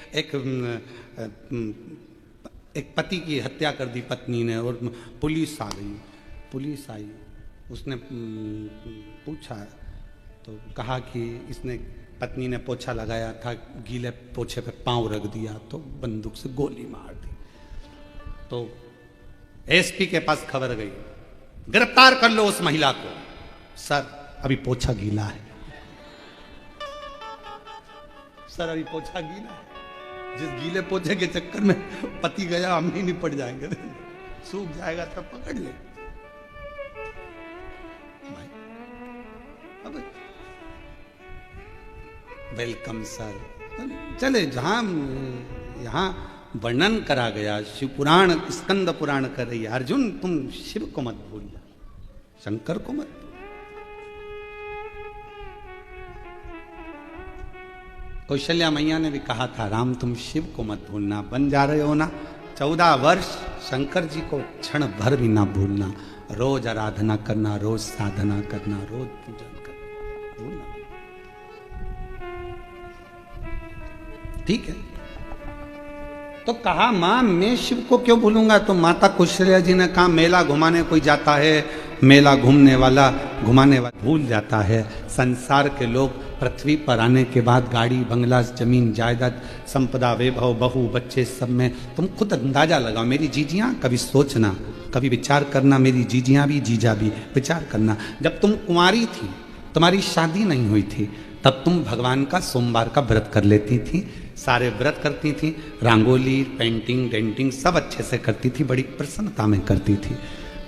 पति की हत्या कर दी पत्नी ने और पुलिस आ गई, पुलिस आई, उसने पूछा तो कहा कि इसने पत्नी ने पोछा लगाया था, गीले पोछे पे पांव रख दिया तो बंदूक से गोली मार दी। तो एसपी के पास खबर गई, गिरफ्तार कर लो उस महिला को। सर अभी पोछा गीला है, सर अभी पोछा गीला है। जिस गीले पोछे के चक्कर में पति गया हम ही निपट जाएंगे, सूख जाएगा तब पकड़ ले भाई। अब वेलकम सर, चले जहां यहां वर्णन करा गया, शिव पुराण स्कंद पुराण कर रही है, अर्जुन तुम शिव को मत भूलना, शंकर को मत। कौशल्या मैया ने भी कहा था राम तुम शिव को मत भूलना, बन जा रहे हो ना 14 वर्ष, शंकर जी को क्षण भर भी ना भूलना, रोज आराधना करना, रोज साधना करना, रोज पूजन करना, भूलना ठीक है। तो कहा मां मैं शिव को क्यों भूलूंगा? तो माता कौशल्या जी ने कहा मेला घुमाने कोई जाता है, मेला घूमने वाला घुमाने वाला भूल जाता है। संसार के लोग पृथ्वी पर आने के बाद गाड़ी बंगला जमीन जायदाद संपदा वैभव बहू बच्चे सब में तुम खुद अंदाजा लगाओ। मेरी जीजियां कभी सोचना, कभी विचार करना, मेरी जीजियां भी जीजा भी विचार करना, जब तुम कुंवारी थी, तुम्हारी शादी नहीं हुई थी, तब तुम भगवान का सोमवार का व्रत कर लेती थी, सारे व्रत करती थी, रंगोली पेंटिंग डेंटिंग सब अच्छे से करती थी, बड़ी प्रसन्नता में करती थी,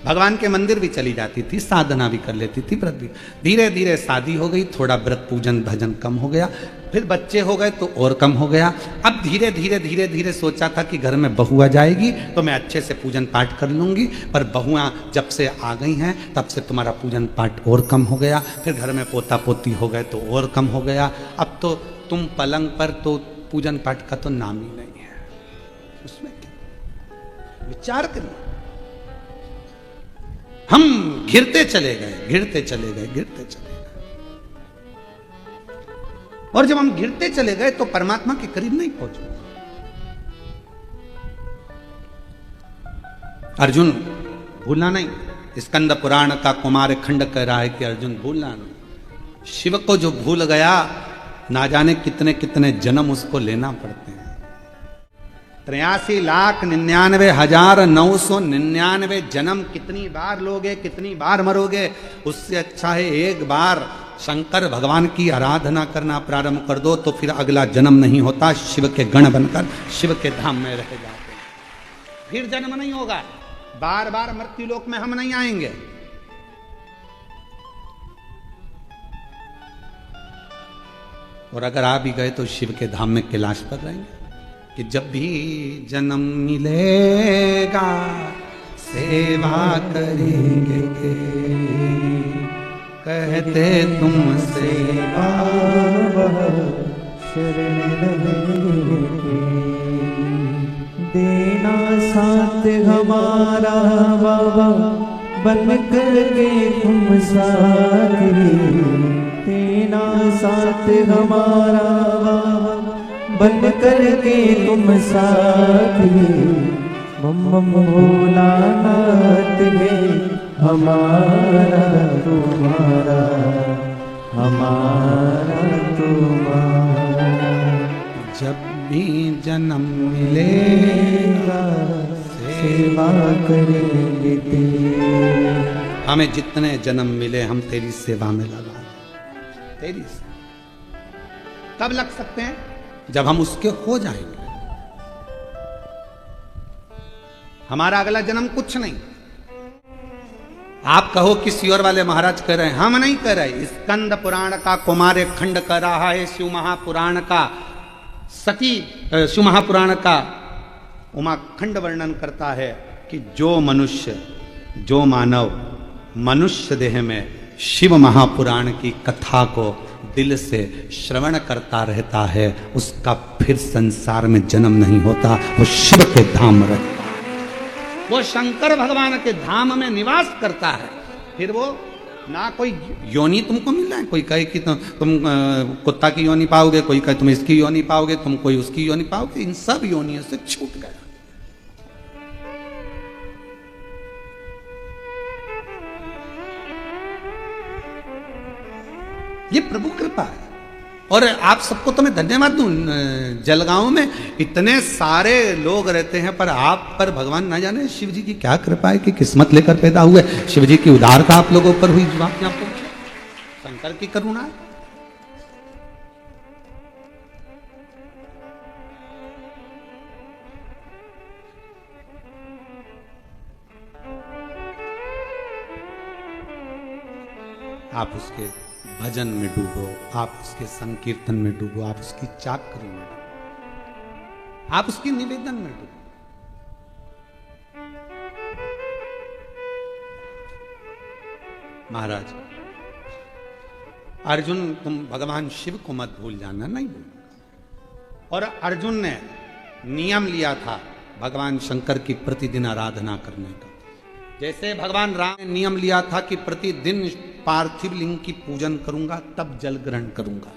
भगवान के मंदिर भी चली जाती थी, साधना भी कर लेती थी, व्रत भी। धीरे धीरे शादी हो गई, थोड़ा व्रत पूजन भजन कम हो गया, फिर बच्चे हो गए तो और कम हो गया। अब धीरे धीरे धीरे धीरे सोचा था कि घर में बहू आ जाएगी तो मैं अच्छे से पूजन पाठ कर लूंगी, पर बहुआं जब से आ गई हैं तब से तुम्हारा पूजन पाठ और कम हो गया, फिर घर में पोता पोती हो गए तो और कम हो गया, अब तो तुम पलंग पर तो पूजन पाठ का तो नाम ही नहीं है। उसमें क्या विचार करिए। हम घिरते चले गए, घिरते चले गए, घिरते चले गए, और जब हम घिरते चले गए तो परमात्मा के करीब नहीं पहुंचे। अर्जुन भूलना नहीं, स्कंद पुराण का कुमार खंड कह रहा है कि अर्जुन भूलना नहीं। शिव को जो भूल गया ना जाने कितने कितने जन्म उसको लेना पड़ते हैं। 83,99,999 जन्म कितनी बार लोगे, कितनी बार मरोगे? उससे अच्छा है एक बार शंकर भगवान की आराधना करना प्रारंभ कर दो, तो फिर अगला जन्म नहीं होता, शिव के गण बनकर शिव के धाम में रह जाते, फिर जन्म नहीं होगा, बार बार मृत्यु लोक में हम नहीं आएंगे। और अगर आ भी गए तो शिव के धाम में कैलाश पर रहेंगे कि जब भी जन्म मिलेगा सेवा करेंगे, कहते तुम सेवा शरण रहेंगे, देना साथ हमारा बाबा बन करके तुम साथी, देना साथ हमारा बाबा बन करके तुम साथी, बम बम भोलानाथ है हमारा तुम्हारा, हमारा तुम्हारा। जब भी जन्म मिलेगा सेवा करेंगे तेरी, हमें जितने जन्म मिले हम तेरी सेवा में लगा, तेरी सेवा। कब लग सकते हैं? जब हम उसके हो जाएंगे। हमारा अगला जन्म कुछ नहीं। आप कहो किसी और वाले महाराज कह रहे हैं, हम नहीं कह रहे। स्कंद पुराण का कुमार खंड कर रहा है, शिव महापुराण का सती, शिव महापुराण का उमाखंड वर्णन करता है कि जो मनुष्य, जो मानव मनुष्य देह में शिव महापुराण की कथा को दिल से श्रवण करता रहता है, उसका फिर संसार में जन्म नहीं होता, वो शिव के धाम में रहता है, वो शंकर भगवान के धाम में निवास करता है। फिर वो ना कोई योनि तुमको मिल रहा है, कोई कहे कि तुम कुत्ता की योनि पाओगे, कोई कहे तुम इसकी योनि पाओगे, तुम कोई उसकी योनि पाओगे, इन सब योनियों से छूट गया। ये प्रभु कृपा है। और आप सबको तो मैं धन्यवाद दूं, जलगांव में इतने सारे लोग रहते हैं, पर आप पर भगवान ना जाने शिव जी की क्या कृपा है कि किस्मत लेकर पैदा हुए। शिव जी की उदारता आप लोगों पर हुई, जो आपने आपको शंकर की करुणा है। आप उसके भजन में डूबो, आप उसके संकीर्तन में डूबो, आप उसकी चाकरी में डूबो, आप उसकी निवेदन में डूबो। महाराज अर्जुन, तुम भगवान शिव को मत भूल जाना, नहीं भूल। और अर्जुन ने नियम लिया था भगवान शंकर की प्रतिदिन आराधना करने का। जैसे भगवान राम ने नियम लिया था कि प्रतिदिन पार्थिव लिंग की पूजन करूंगा तब जल ग्रहण करूंगा,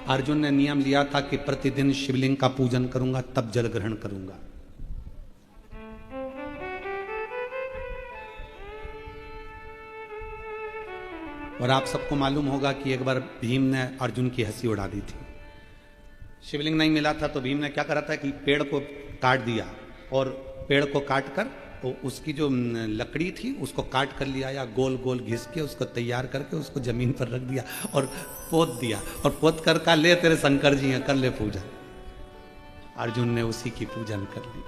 अर्जुन ने नियम लिया था कि प्रतिदिन शिवलिंग का पूजन करूंगा तब जल ग्रहण करूंगा। और आप सबको मालूम होगा कि एक बार भीम ने अर्जुन की हंसी उड़ा दी थी। शिवलिंग नहीं मिला था तो भीम ने क्या करा था कि पेड़ को काट दिया, और पेड़ को काट कर उसकी जो लकड़ी थी उसको काट कर लिया, या गोल गोल घिस के उसको तैयार करके उसको जमीन पर रख दिया और पोत दिया, और पोत कर का ले तेरे शंकर जी हैं, कर ले पूजन। अर्जुन ने उसी की पूजन कर ली।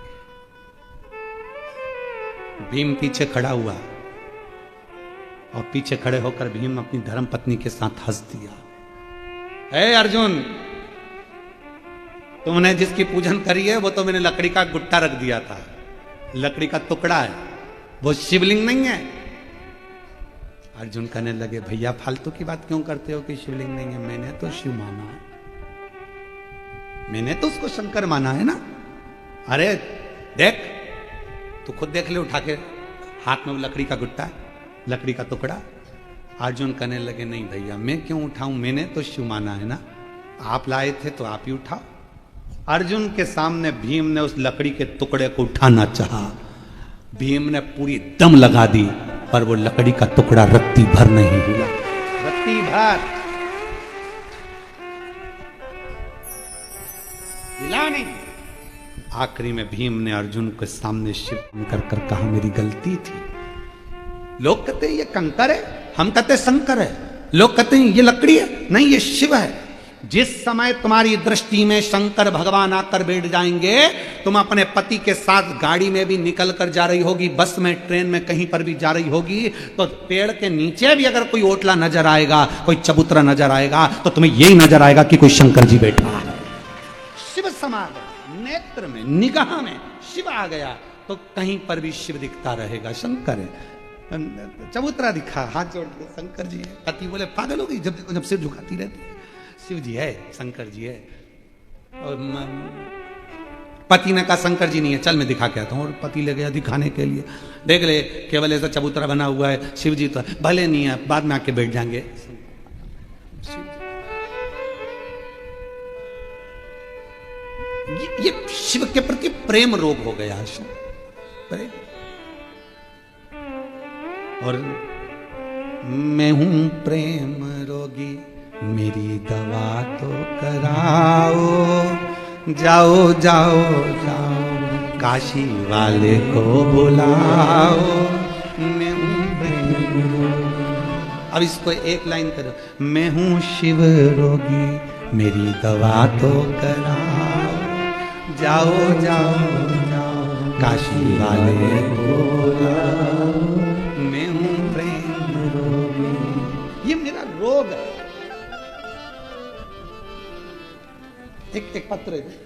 भीम पीछे खड़ा हुआ और पीछे खड़े होकर भीम अपनी धर्म पत्नी के साथ हंस दिया। हे अर्जुन, तुमने जिसकी पूजन करी है वो तो मैंने लकड़ी का गुट्टा रख दिया था, लकड़ी का टुकड़ा है, वो शिवलिंग नहीं है। अर्जुन कहने लगे, भैया फालतू की बात क्यों करते हो कि शिवलिंग नहीं है, मैंने तो शिव माना है, मैंने तो उसको शंकर माना है ना। अरे देख, तू खुद देख ले, उठा के हाथ में लकड़ी का गुट्टा, लकड़ी का टुकड़ा। अर्जुन कहने लगे, नहीं भैया मैं क्यों उठाऊं, मैंने तो शिव माना है ना, आप लाए थे तो आप ही उठाओ। अर्जुन के सामने भीम ने उस लकड़ी के टुकड़े को उठाना चाहा, भीम ने पूरी दम लगा दी, पर वो लकड़ी का टुकड़ा रत्ती भर नहीं हिला, रत्ती भर हिला नहीं। आखिरी में भीम ने अर्जुन के सामने शिव कर कहा मेरी गलती थी। लोग कहते हैं ये कंकर है, हम कहते हैं शंकर है। लोग कहते हैं ये लकड़ी है, नहीं ये शिव है। जिस समय तुम्हारी दृष्टि में शंकर भगवान आकर बैठ जाएंगे, तुम अपने पति के साथ गाड़ी में भी निकल कर जा रही होगी, बस में, ट्रेन में, कहीं पर भी जा रही होगी, तो पेड़ के नीचे भी अगर कोई ओटला नजर आएगा, कोई चबूतरा नजर आएगा, तो तुम्हें यही नजर आएगा कि कोई शंकर जी बैठा है। शिव समा गया, नेत्र में, निगाह में शिव आ गया, तो कहीं पर भी शिव दिखता रहेगा, शंकर है। चबूतरा दिखा, हाथ जोड़ के शंकर जी है। पति बोले पागल हो गई, जब सिर झुकाती रहती है। शिव जी है, शंकर जी है। और पति ने कहा शंकर जी नहीं है, चल मैं दिखा के आता हूँ। और पति ले गया दिखाने के लिए, देख ले केवल ऐसा चबूतरा बना हुआ है, शिव जी तो भले नहीं है, बाद में आके बैठ जाएंगे। ये शिव के प्रति प्रेम रोग हो गया, प्रेम। और मैं हूं प्रेम रोगी, मेरी दवा तो कराओ, जाओ जाओ जाओ काशी वाले को बुलाओ, मैं हूं प्रेम रोगी। अब इसको एक लाइन करो, मैं हूं शिव रोगी, मेरी दवा तो कराओ, जाओ जाओ जाओ काशी वाले को बुलाओ, मैं हूं प्रेम रोगी। ये मेरा रोग है। एक पत्र है,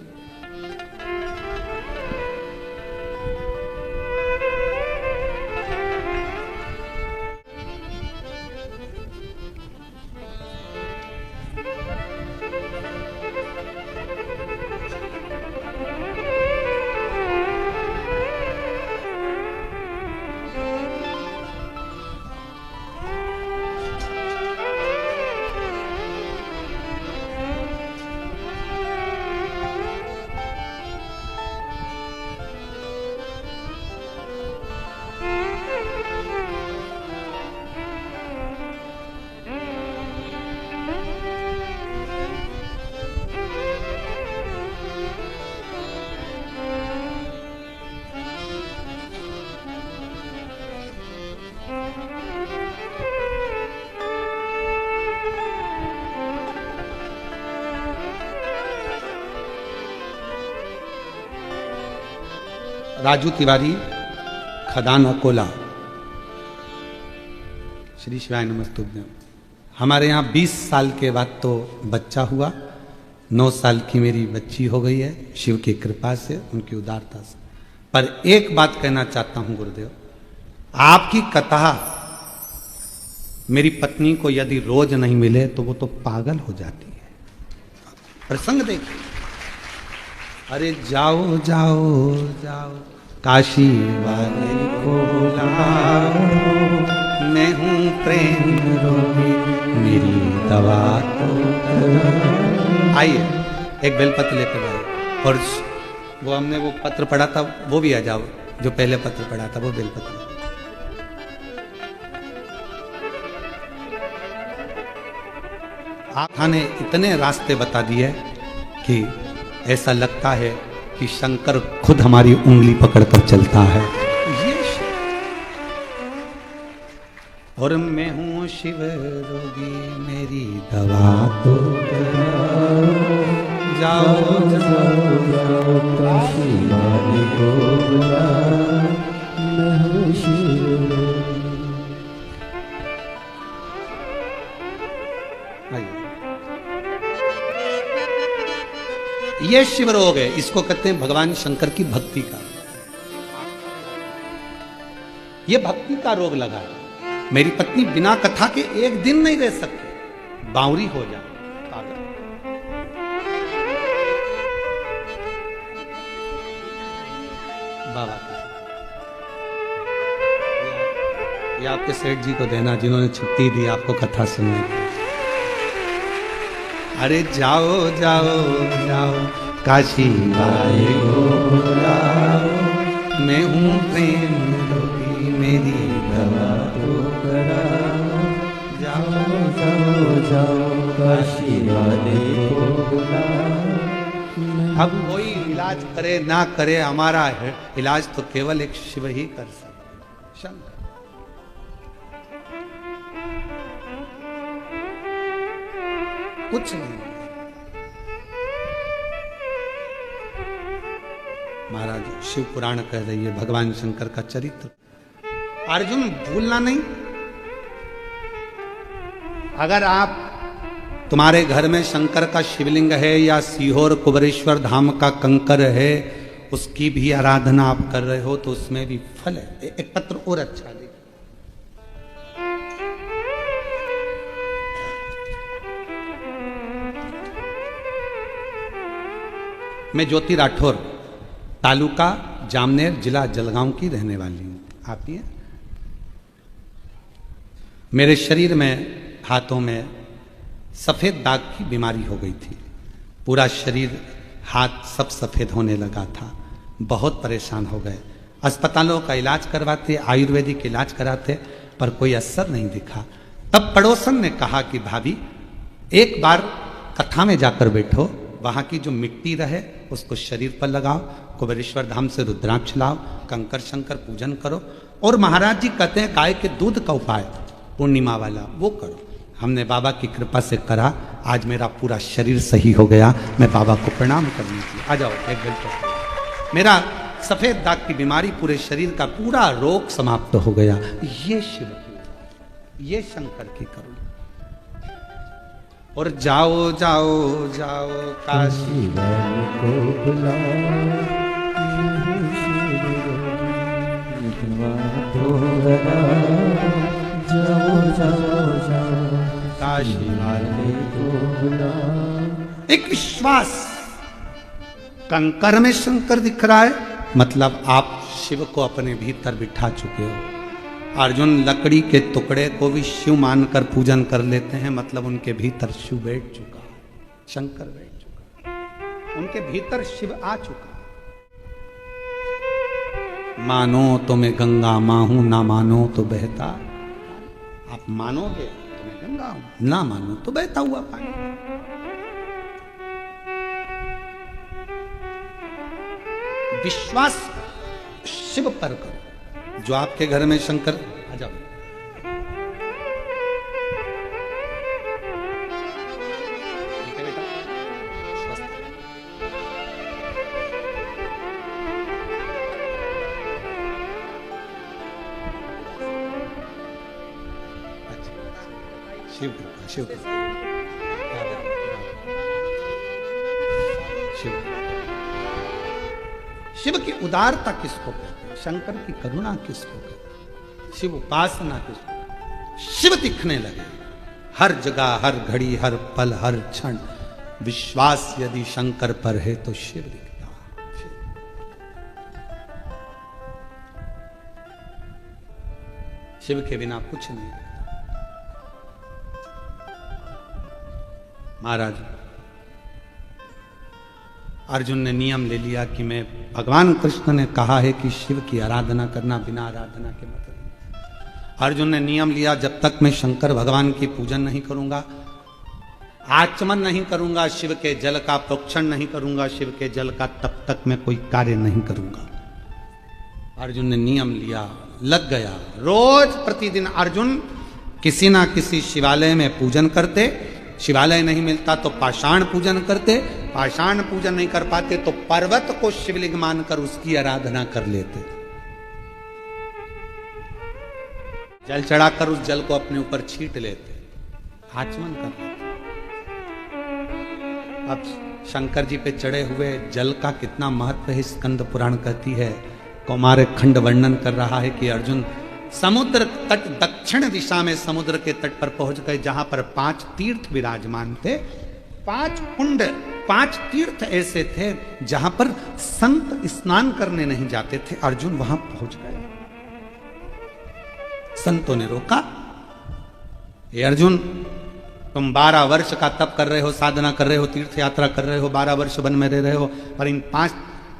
राजू तिवारी, खदान अकोला। श्री शिवाय नमस्तुभ्यं। हमारे यहाँ 20 साल के बाद तो बच्चा हुआ, 9 साल की मेरी बच्ची हो गई है, शिव की कृपा से, उनकी उदारता से। पर एक बात कहना चाहता हूं गुरुदेव, आपकी कथा मेरी पत्नी को यदि रोज नहीं मिले तो वो तो पागल हो जाती है। प्रसंग देखिए, अरे जाओ जाओ जाओ काशी वाले को बुलाओ, मैं हूँ प्रेम रोगी, मेरी दवा तो कराओ। आइए एक बेलपत्र लेकर आए, और वो हमने वो पत्र पढ़ा था वो भी आ जाओ, जो पहले पत्र पढ़ा था वो बेलपत्र। आप ने इतने रास्ते बता दिए कि ऐसा लगता है कि शंकर खुद हमारी उंगली पकड़कर चलता है। ये और मैं हूं शिव रोगी, मेरी दवा तो कराओ, जाओ जाओ जाओ काशी वाले को बुलाओ, मैं हूं शिव रोगी। ये शिव रोग है, इसको कहते हैं भगवान शंकर की भक्ति का। ये भक्ति का रोग लगा है। मेरी पत्नी बिना कथा के एक दिन नहीं रह सकती, बावरी हो जाए, पागल। बाबा ये आपके सेठ जी को देना, जिन्होंने छुट्टी दी आपको कथा सुनने की। अरे जाओ जाओ जाओ काशी वाले को बुलाओ, मैं हूँ प्रेम रोगी, मेरी दवा तो कराओ, जाओ जाओ जाओ काशी वाले को बुलाओ। अब कोई इलाज करे ना करे, हमारा इलाज तो केवल एक शिव ही कर सकते। शंकर कुछ नहीं। महाराज शिव पुराण कह रही है भगवान शंकर का चरित्र। अर्जुन भूलना नहीं। अगर आप तुम्हारे घर में शंकर का शिवलिंग है या सीहोर कुबरेश्वर धाम का कंकर है, उसकी भी आराधना आप कर रहे हो तो उसमें भी फल है। एक पत्र और अच्छा दे। मैं ज्योति राठौर, तालुका जामनेर, जिला जलगांव की रहने वाली हूं। आप ही हैं? मेरे शरीर में हाथों में सफेद दाग की बीमारी हो गई थी। पूरा शरीर हाथ सब सफेद होने लगा था। बहुत परेशान हो गए। अस्पतालों का इलाज करवाते, आयुर्वेदिक इलाज कराते, पर कोई असर नहीं दिखा। तब पड़ोसन ने कहा कि भाभी एक बार कथा में जाकर बैठो, वहां की जो मिट्टी रहे उसको शरीर पर लगाओ, कुबेरेश्वर धाम से रुद्राक्ष लाओ, कंकर शंकर पूजन करो, और महाराज जी कहते हैं गाय के दूध का उपाय पूर्णिमा वाला वो करो। हमने बाबा की कृपा से करा, आज मेरा पूरा शरीर सही हो गया। मैं बाबा को प्रणाम करने की। आ जाओ एक घंटे। मेरा सफेद दाग की बीमारी, पूरे शरीर का पूरा रोग समाप्त हो गया। ये शिव की, ये शंकर की करुणा। और जाओ जाओ जाओ काशी को बुलाओ, जाओ जाओ जाओ काशी वाले को बुलाओ। एक विश्वास, कंकर में शंकर दिख रहा है मतलब आप शिव को अपने भीतर बिठा चुके हो। अर्जुन लकड़ी के टुकड़े को भी शिव मानकर पूजन कर लेते हैं, मतलब उनके भीतर शिव बैठ चुका, शंकर बैठ चुका, उनके भीतर शिव आ चुका। मानो तो मैं गंगा मां हूं, ना मानो तो बहता। आप मानोगे तो मैं गंगा हूं, ना मानो तो बहता हुआ पानी। विश्वास शिव पर करो। जो आपके घर में शंकर, आ जाओ, ठीक है बेटा, स्वस्थ। अच्छा, शिव कृपा, शिव कृपा, शिव। शिव की उदारता किसको कहते हैं? शंकर की करुणा किसको कहते हैं? शिव उपासना किसको कहते हैं? शिव दिखने लगे हर जगह, हर घड़ी, हर पल, हर क्षण। विश्वास यदि शंकर पर है तो शिव दिखता है। शिव के बिना कुछ नहीं दिखता। महाराज अर्जुन ने नियम ले लिया कि मैं, भगवान कृष्ण ने कहा है कि शिव की आराधना करना बिना आराधना के मतलब नहीं। अर्जुन ने नियम लिया, जब तक मैं शंकर भगवान की पूजन नहीं करूंगा, आचमन नहीं करूंगा, शिव के जल का प्रोक्षण नहीं करूंगा, शिव के जल का, तब तक मैं कोई कार्य नहीं करूंगा। अर्जुन ने नियम लिया, लग गया। रोज प्रतिदिन अर्जुन किसी ना किसी शिवालय में पूजन करते। शिवालय नहीं मिलता तो पाषाण पूजन करते। पाषाण पूजन नहीं कर पाते तो पर्वत को शिवलिंग मानकर उसकी आराधना कर लेते। जल चढ़ाकर उस जल को अपने ऊपर छीट लेते, आचमन कर लेते। अब शंकर जी पे चढ़े हुए जल का कितना महत्व है, स्कंद पुराण कहती है। कौमार खंड वर्णन कर रहा है कि अर्जुन समुद्र तट, दक्षिण दिशा में समुद्र के तट पर पहुंच गए, जहां पर 5 तीर्थ विराजमान थे। 5 कुंड, 5 तीर्थ ऐसे थे जहां पर संत स्नान करने नहीं जाते थे। अर्जुन वहां पहुंच गए। संतों ने रोका, ये अर्जुन तुम 12 वर्ष का तप कर रहे हो, साधना कर रहे हो, तीर्थ यात्रा कर रहे हो, 12 वर्ष वन में रह रहे हो, पर इन 5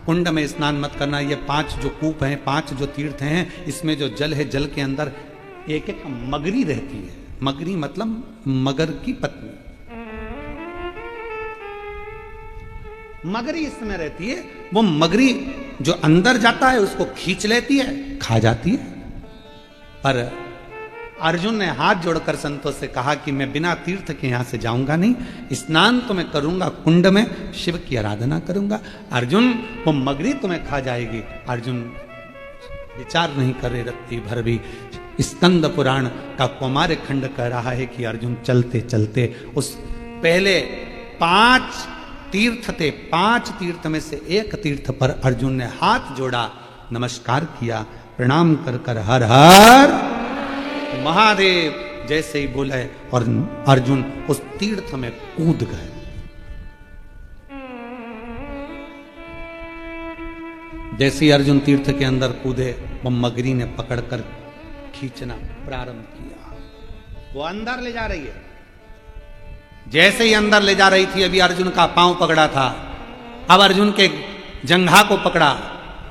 कुंड में स्नान मत करना। ये 5 जो कूप हैं, 5 जो तीर्थ हैं, इसमें जो जल है, जल के अंदर एक एक मगरी रहती है। मगरी मतलब मगर की पत्नी। मगरी इसमें रहती है, वो मगरी जो अंदर जाता है उसको खींच लेती है, खा जाती है। पर अर्जुन ने हाथ जोड़कर संतों से कहा कि मैं बिना तीर्थ के यहां से जाऊंगा नहीं, स्नान तो मैं करूंगा कुंड में, शिव की आराधना करूंगा। अर्जुन, वो मगरी तुम्हें खा जाएगी। अर्जुन विचार नहीं कर रहे रत्ती भर भी। स्कंद पुराण का कौमार्य खंड कह रहा है कि अर्जुन चलते चलते उस पहले 5 तीर्थ थे, 5 तीर्थ में से एक तीर्थ पर अर्जुन ने हाथ जोड़ा, नमस्कार किया, प्रणाम कर कर हर हर महादेव जैसे ही बोले और अर्जुन उस तीर्थ में कूद गए। जैसे ही अर्जुन तीर्थ के अंदर कूदे, वो मगरी ने पकड़कर खींचना प्रारंभ किया। वो अंदर ले जा रही है। जैसे ही अंदर ले जा रही थी, अभी अर्जुन का पांव पकड़ा था, अब अर्जुन के जंघा को पकड़ा,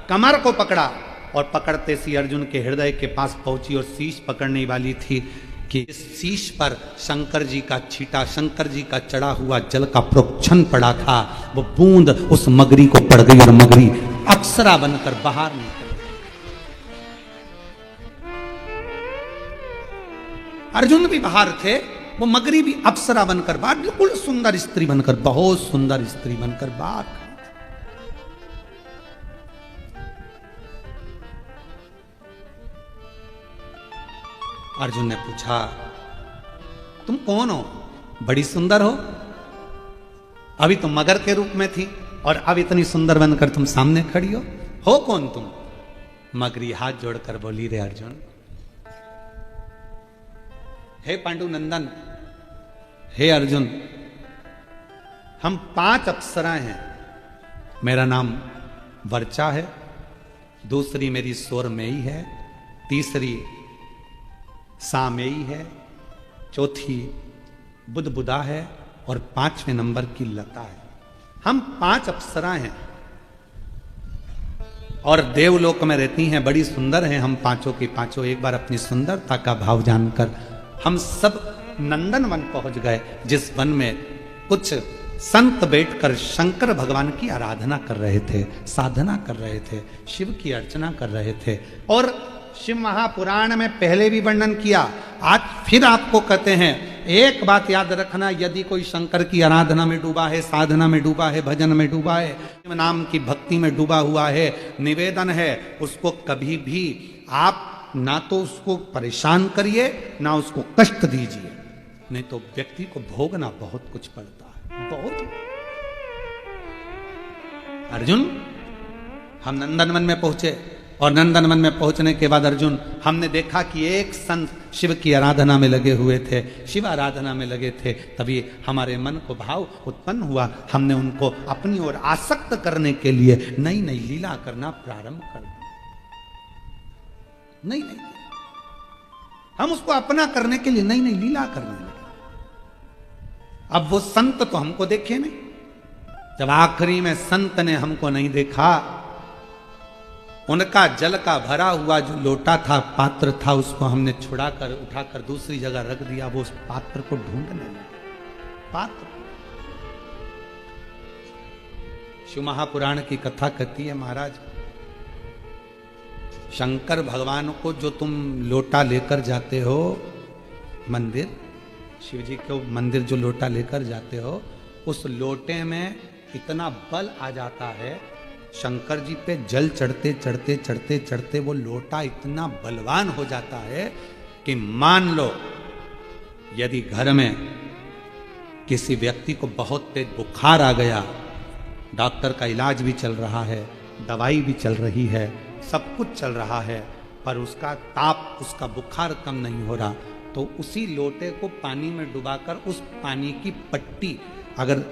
कमर को पकड़ा, और पकड़ते सी अर्जुन के हृदय के पास पहुंची और शीश पकड़ने वाली थी कि इस शीश पर शंकर जी का छीटा, शंकर जी का चढ़ा हुआ जल का प्रोक्षण पड़ा था। वो बूंद उस मगरी को पड़ गई और मगरी अप्सरा बनकर बाहर निकल गई। अर्जुन भी बाहर थे, वो मगरी भी अप्सरा बनकर बाहर, बिल्कुल सुंदर स्त्री बनकर, बहुत सुंदर स्त्री बनकर बाहर। अर्जुन ने पूछा, तुम कौन हो? बड़ी सुंदर हो। अभी तुम मगर के रूप में थी और अब इतनी सुंदर बनकर तुम सामने खड़ी हो कौन तुम? मगरी हाथ जोड़कर बोली, रे अर्जुन, हे पांडु नंदन, हे अर्जुन, हम 5 अप्सराएं हैं। मेरा नाम वर्चा है, दूसरी मेरी सोरमेई है, तीसरी सामेई है, चौथी बुदबुदा है और 5वें नंबर की लता है। हम 5 अप्सरा हैं और देवलोक में रहती हैं, बड़ी सुंदर हैं हम पांचों की पांचों। एक बार अपनी सुंदरता का भाव जानकर हम सब नंदन वन पहुंच गए, जिस वन में कुछ संत बैठकर शंकर भगवान की आराधना कर रहे थे, साधना कर रहे थे, शिव की अर्चना कर रहे थे। और शिव महापुराण में पहले भी वर्णन किया, आज फिर आपको कहते हैं, एक बात याद रखना, यदि कोई शंकर की आराधना में डूबा है, साधना में डूबा है, भजन में डूबा है, शिव नाम की भक्ति में डूबा हुआ है, निवेदन है, उसको कभी भी आप ना तो उसको परेशान करिए, ना उसको कष्ट दीजिए, नहीं तो व्यक्ति को भोगना बहुत कुछ पड़ता है, बहुत। अर्जुन, हम नंदनवन में पहुंचे और नंदनवन में पहुंचने के बाद अर्जुन, हमने देखा कि एक संत शिव की आराधना में लगे हुए थे, शिव आराधना में लगे थे। तभी हमारे मन को भाव उत्पन्न हुआ, हमने उनको अपनी ओर आसक्त करने के लिए नई नई लीला करना प्रारंभ कर दिया। नई नई हम उसको अपना करने के लिए नई नई लीला करने लगे। अब वो संत तो हमको देखे नहीं, जब आखिरी में संत ने हमको नहीं देखा, उनका जल का भरा हुआ जो लोटा था, पात्र था, उसको हमने छुड़ाकर उठाकर दूसरी जगह रख दिया। वो उस पात्र को ढूंढने लगे। पात्र, शिव महापुराण की कथा कहती है, महाराज शंकर भगवान को जो तुम लोटा लेकर जाते हो मंदिर, शिव जी को मंदिर जो लोटा लेकर जाते हो, उस लोटे में इतना बल आ जाता है, शंकर जी पे जल चढ़ते चढ़ते चढ़ते चढ़ते वो लोटा इतना बलवान हो जाता है कि मान लो यदि घर में किसी व्यक्ति को बहुत तेज बुखार आ गया, डॉक्टर का इलाज भी चल रहा है, दवाई भी चल रही है, सब कुछ चल रहा है, पर उसका ताप, उसका बुखार कम नहीं हो रहा, तो उसी लोटे को पानी में डुबाकर उस पानी की पट्टी अगर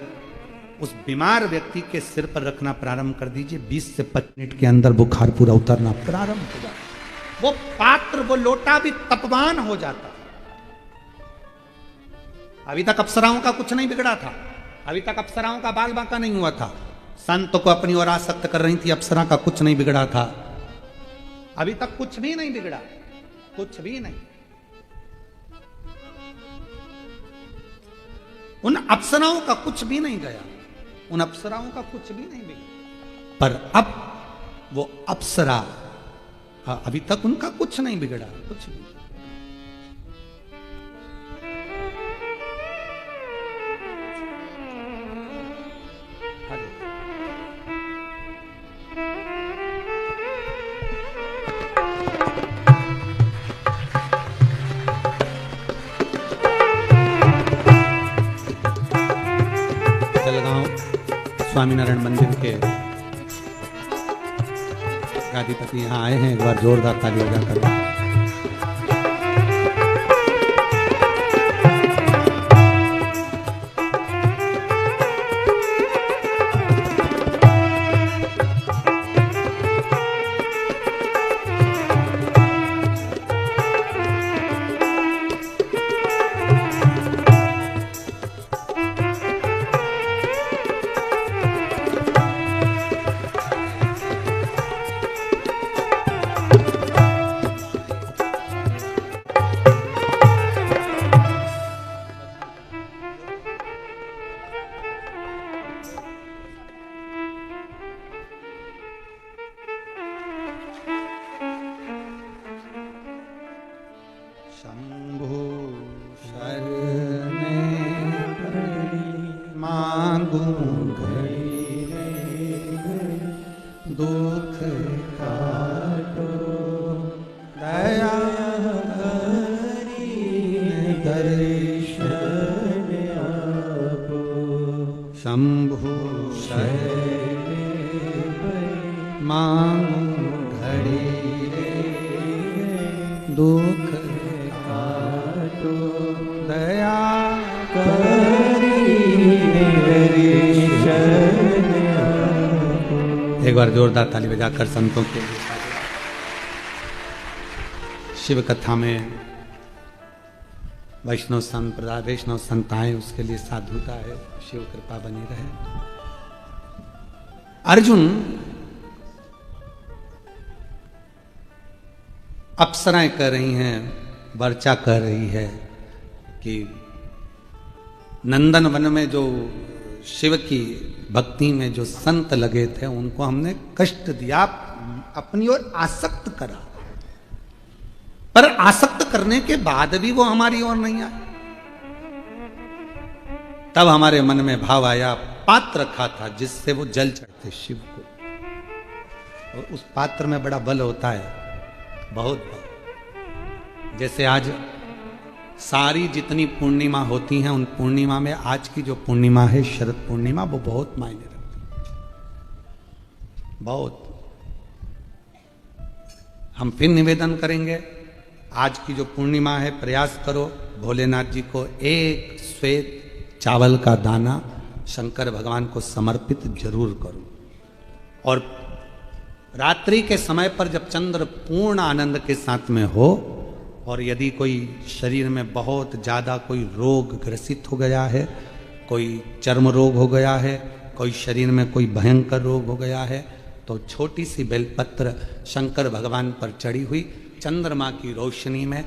उस बीमार व्यक्ति के सिर पर रखना प्रारंभ कर दीजिए, 20 से 25 मिनट के अंदर बुखार पूरा उतरना प्रारंभ हो जाता है। वो पात्र, वो लोटा भी तपवान हो जाता। अभी तक अप्सराओं का कुछ नहीं बिगड़ा था, अभी तक अप्सराओं का बाल बांका नहीं हुआ था, संत को अपनी ओर आसक्त कर रही थी, अप्सरा का कुछ नहीं बिगड़ा था, अभी तक कुछ भी नहीं बिगड़ा, कुछ भी नहीं। उन अप्सराओं का कुछ भी नहीं गया। उन अप्सराओं का कुछ भी नहीं बिगड़ा। पर अब वो अप्सरा, अभी तक उनका कुछ नहीं बिगड़ा, कुछ भी। स्वामीनारायण मंदिर के गादीपति यहाँ आए हैं, एक बार जोरदार ताली बजाकर। एक बार जोरदार ताली बजाकर संतों के लिए। शिव कथा में वैष्णव संप्रदाय, वैष्णव संत आए, उसके लिए साधुता है, शिव कृपा बनी रहे। अर्जुन अप्सराएं कर रही हैं, वर्चा कर रही है कि नंदन वन में जो शिव की भक्ति में जो संत लगे थे उनको हमने कष्ट दिया, अपनी ओर आसक्त करा, पर आसक्त करने के बाद भी वो हमारी ओर नहीं आए। तब हमारे मन में भाव आया, पात्र रखा था जिससे वो जल चढ़ते शिव को, और उस पात्र में बड़ा बल होता है, बहुत बल। जैसे आज सारी जितनी पूर्णिमा होती हैं, उन पूर्णिमा में आज की जो पूर्णिमा है शरद पूर्णिमा, वो बहुत मायने रखती है, बहुत। हम फिर निवेदन करेंगे, आज की जो पूर्णिमा है, प्रयास करो भोलेनाथ जी को एक श्वेत चावल का दाना शंकर भगवान को समर्पित जरूर करो। और रात्रि के समय पर जब चंद्र पूर्ण आनंद के साथ में हो, और यदि कोई शरीर में बहुत ज़्यादा कोई रोग ग्रसित हो गया है, कोई चर्म रोग हो गया है, कोई शरीर में कोई भयंकर रोग हो गया है, तो छोटी सी बेलपत्र शंकर भगवान पर चढ़ी हुई चंद्रमा की रोशनी में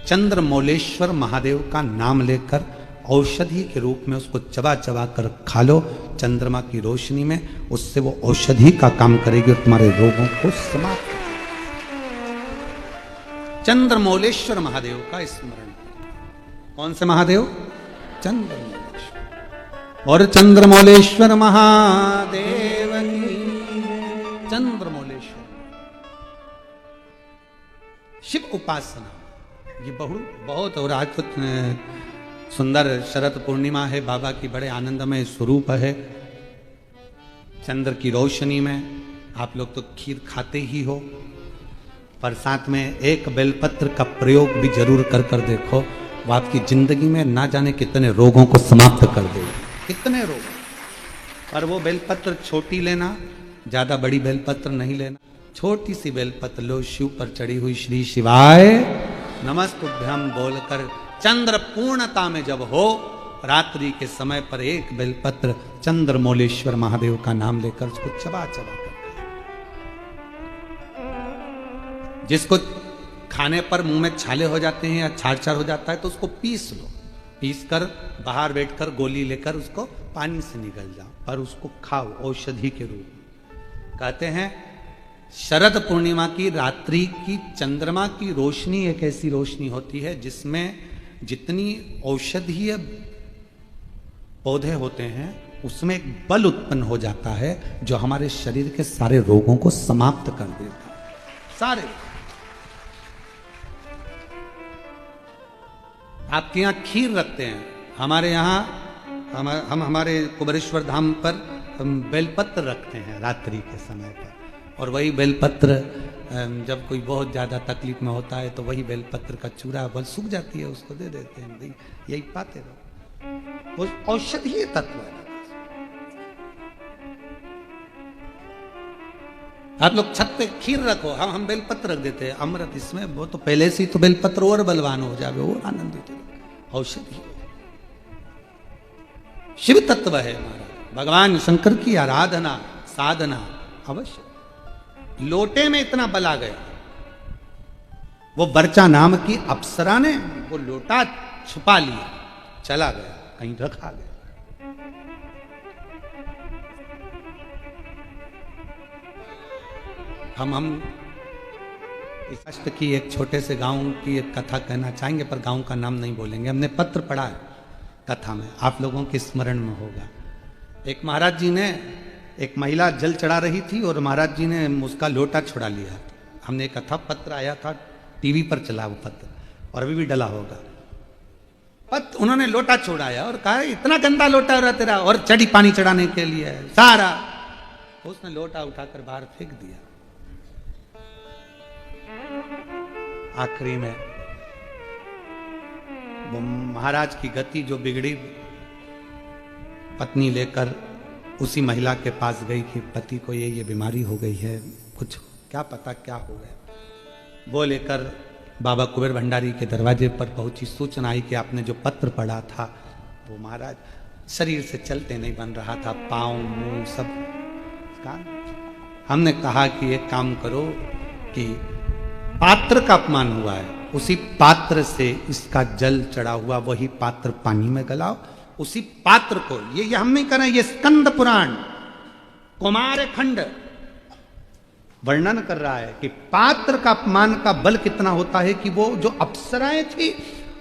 चंद्रमौलेश्वर महादेव का नाम लेकर औषधि के रूप में उसको चबा चबा कर खा लो। चंद्रमा की रोशनी में उससे वो औषधि का काम करेगी और तुम्हारे रोगों को समाप्त। चंद्रमौलेश्वर महादेव का स्मरण। कौन से महादेव? चंद्रमौलेश्वर। और चंद्रमौलेश्वर महादेव की। चंद्रमौलेश्वर शिव उपासना ये बहुत। और आज तो सुंदर शरद पूर्णिमा है, बाबा की बड़े आनंदमय स्वरूप है। चंद्र की रोशनी में आप लोग तो खीर खाते ही हो, पर साथ में एक बेलपत्र का प्रयोग भी जरूर कर कर देखो, वो आपकी जिंदगी में ना जाने कितने रोगों को समाप्त कर देगा, कितने रोग। पर वो बेलपत्र छोटी लेना, ज्यादा बड़ी बेलपत्र नहीं लेना। छोटी सी बेलपत्र लो, शिव पर चढ़ी हुई श्री शिवाय नमस्तुभ्यम बोलकर चंद्र पूर्णता में जब हो, रात्रि के समय पर एक बेलपत्र चंद्रमौलेश्वर महादेव का नाम लेकर उसको चबा चबा कर, जिसको खाने पर मुंह में छाले हो जाते हैं या छार छार हो जाता है तो उसको पीस लो, पीस कर बाहर बैठकर गोली लेकर उसको पानी से निकल जाओ, पर उसको खाओ औषधि के रूप में। कहते हैं शरद पूर्णिमा की रात्रि की चंद्रमा की रोशनी एक ऐसी रोशनी होती है जिसमें जितनी औषधीय पौधे होते हैं उसमें एक बल उत्पन्न हो जाता है जो हमारे शरीर के सारे रोगों को समाप्त कर देता है। सारे आपके यहाँ खीर रखते हैं, हमारे यहाँ हम हमारे कुबेरेश्वर धाम पर हम बेलपत्र रखते हैं रात्रि के समय पर, और वही बेलपत्र जब कोई बहुत ज़्यादा तकलीफ में होता है तो वही बेलपत्र का चूरा बल सूख जाती है उसको दे देते हैं, भाई यही पाते रहो, वो औषधीय तत्व है। आप लोग छत पे खीर रखो, हम बेलपत्र रख देते हैं, अमृत इसमें, वो तो पहले से ही तो बेलपत्र और बलवान हो जाए, और आनंदित हो। औषधि शिव तत्व है हमारा, भगवान शंकर की आराधना साधना अवश्य। लोटे में इतना बल आ गया, वो बर्चा नाम की अप्सरा ने वो लोटा छुपा लिया, चला गया कहीं रखा गया। हम इस अष्ट की एक छोटे से गांव की एक कथा कहना चाहेंगे, पर गांव का नाम नहीं बोलेंगे। हमने पत्र पढ़ा है कथा में, आप लोगों के स्मरण में होगा। एक महाराज जी ने, एक महिला जल चढ़ा रही थी और महाराज जी ने उसका लोटा छुड़ा लिया। हमने एक कथा पत्र आया था, टीवी पर चला वो पत्र, और अभी भी डला होगा। उन्होंने लोटा छुड़ाया और कहा इतना गंदा लोटा हो रहा तेरा, और चढ़ी पानी चढ़ाने के लिए सारा, उसने लोटा उठाकर बाहर फेंक दिया। आखिरी में वो महाराज की गति जो बिगड़ी, पत्नी लेकर उसी महिला के पास गई कि पति को ये बीमारी हो गई है, कुछ क्या पता क्या हो गया। वो लेकर बाबा कुबेर भंडारी के दरवाजे पर पहुंची, सूचना आई कि आपने जो पत्र पढ़ा था वो महाराज शरीर से चलते नहीं बन रहा था, पाँव मुंह सब का। हमने कहा कि एक काम करो कि पात्र का अपमान हुआ है, उसी पात्र से इसका जल चढ़ा हुआ वही पात्र पानी में गलाओ, उसी पात्र को, ये हम नहीं कर रहे, ये स्कंद पुराण कुमार खंड वर्णन कर रहा है कि पात्र का अपमान का बल कितना होता है कि वो जो अप्सराएं थी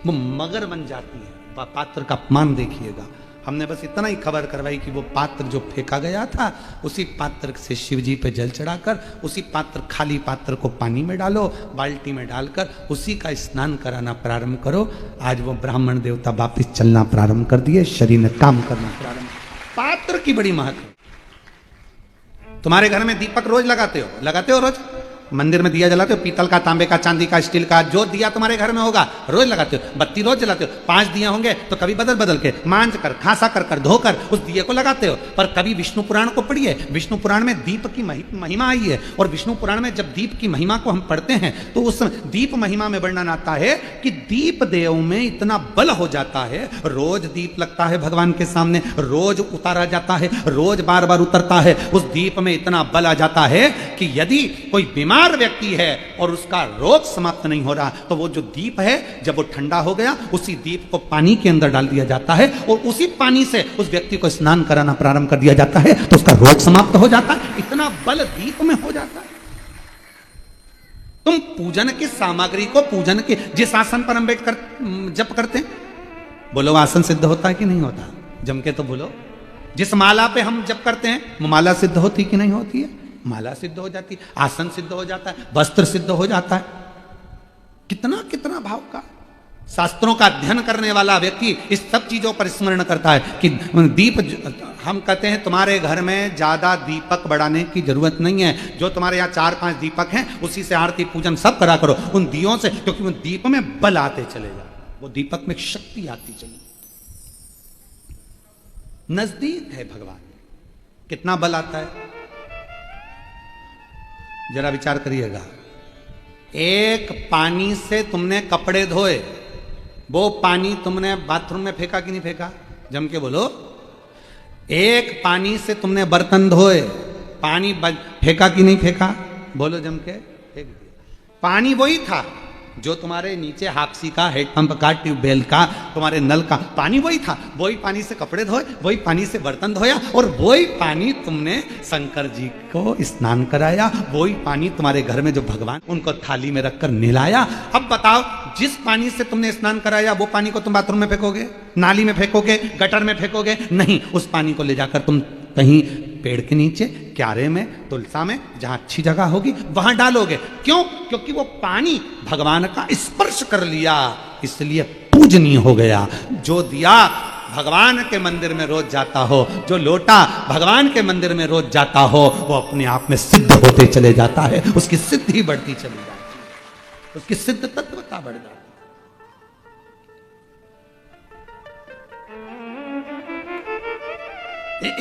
वो मगर बन जाती है। पात्र का अपमान देखिएगा। हमने बस इतना ही खबर करवाई कि वो पात्र जो फेंका गया था, उसी पात्र से शिव जी पे जल चढ़ाकर, उसी पात्र, खाली पात्र को पानी में डालो, बाल्टी में डालकर उसी का स्नान कराना प्रारंभ करो। आज वो ब्राह्मण देवता वापिस चलना प्रारंभ कर दिए, शरीर में काम करना प्रारंभ। पात्र की बड़ी महत्व। तुम्हारे घर में दीपक रोज लगाते हो रोज? मंदिर में दिया जलाते हो, पीतल का, तांबे का, चांदी का, स्टील का, जो दिया तुम्हारे घर में होगा रोज लगाते हो। बत्ती रोज जलाते हो, 5 दिया होंगे तो कभी बदल बदल के मांझ कर, खासा कर धोकर उस दिए को लगाते हो। पर कभी विष्णु पुराण को पढ़िए, विष्णु पुराण में दीप की महिमा आई है, और विष्णु पुराण में जब दीप की महिमा को हम पढ़ते हैं तो उस दीप महिमा में वर्णन आता है कि दीप देव में इतना बल हो जाता है, रोज दीप लगता है भगवान के सामने, रोज उतारा जाता है, रोज बार बार उतरता है। उस दीप में इतना बल आ जाता है कि यदि कोई बीमार व्यक्ति है और उसका रोग समाप्त नहीं हो रहा, तो वो जो दीप है जब वो ठंडा हो गया, उसी दीप को पानी के अंदर डाल दिया जाता है और उसी पानी से उस व्यक्ति को स्नान कराना प्रारंभ कर दिया जाता है, तो उसका रोग समाप्त हो जाता है। इतना बल दीप में हो जाता है। तुम पूजन की सामग्री को, पूजन के जिस आसन पर हम बैठ कर जप करते हैं, बोलो आसन सिद्ध होता है कि नहीं होता? जम के तो बोलो। जिस माला पे हम जप करते हैं, वो माला सिद्ध होती कि नहीं होती है? माला सिद्ध हो जाती, आसन सिद्ध हो जाता है, वस्त्र सिद्ध हो जाता है। कितना कितना भाव का। शास्त्रों का अध्ययन करने वाला व्यक्ति इस सब चीजों पर स्मरण करता है कि दीप, हम कहते हैं तुम्हारे घर में ज्यादा दीपक बढ़ाने की जरूरत नहीं है, जो तुम्हारे यहाँ 4-5 दीपक हैं उसी से आरती पूजन सब करा करो, उन दियों से, क्योंकि उन दीप में बल आते चलेगा, वो दीपक में शक्ति आती चलेगी। नजदीक है भगवान, कितना बल आता है जरा विचार करिएगा। एक पानी से तुमने कपड़े धोए, वो पानी तुमने बाथरूम में फेंका कि नहीं फेंका? जम के बोलो। एक पानी से तुमने बर्तन धोए, पानी फेंका कि नहीं फेंका? बोलो जम के। फेंक दिया। पानी वही था, जो तुम्हारे नीचे हापसी का, हेडपंप का, ट्यूबवेल का, तुम्हारे नल का पानी वही था, वही पानी से कपड़े धोए, वही पानी से बर्तन धोया, और वही पानी तुमने शंकर जी को स्नान कराया, वही पानी तुम्हारे घर में जो भगवान उनको थाली में रखकर नहलाया। अब बताओ, जिस पानी से तुमने स्नान कराया वो पानी को तुम बाथरूम में फेंकोगे, नाली में फेंकोगे, गटर में फेंकोगे? नहीं, उस पानी को ले जाकर तुम कहीं पेड़ के नीचे, क्यारे में, तुलसा में, जहां अच्छी जगह होगी वहां डालोगे। क्यों? क्योंकि वो पानी भगवान का स्पर्श कर लिया, इसलिए पूजनीय हो गया। जो दिया भगवान के मंदिर में रोज जाता हो, जो लोटा भगवान के मंदिर में रोज जाता हो, वो अपने आप में सिद्ध होते चले जाता है, उसकी सिद्धि बढ़ती चली जाती है, उसकी सिद्ध तत्वता बढ़ जाती है।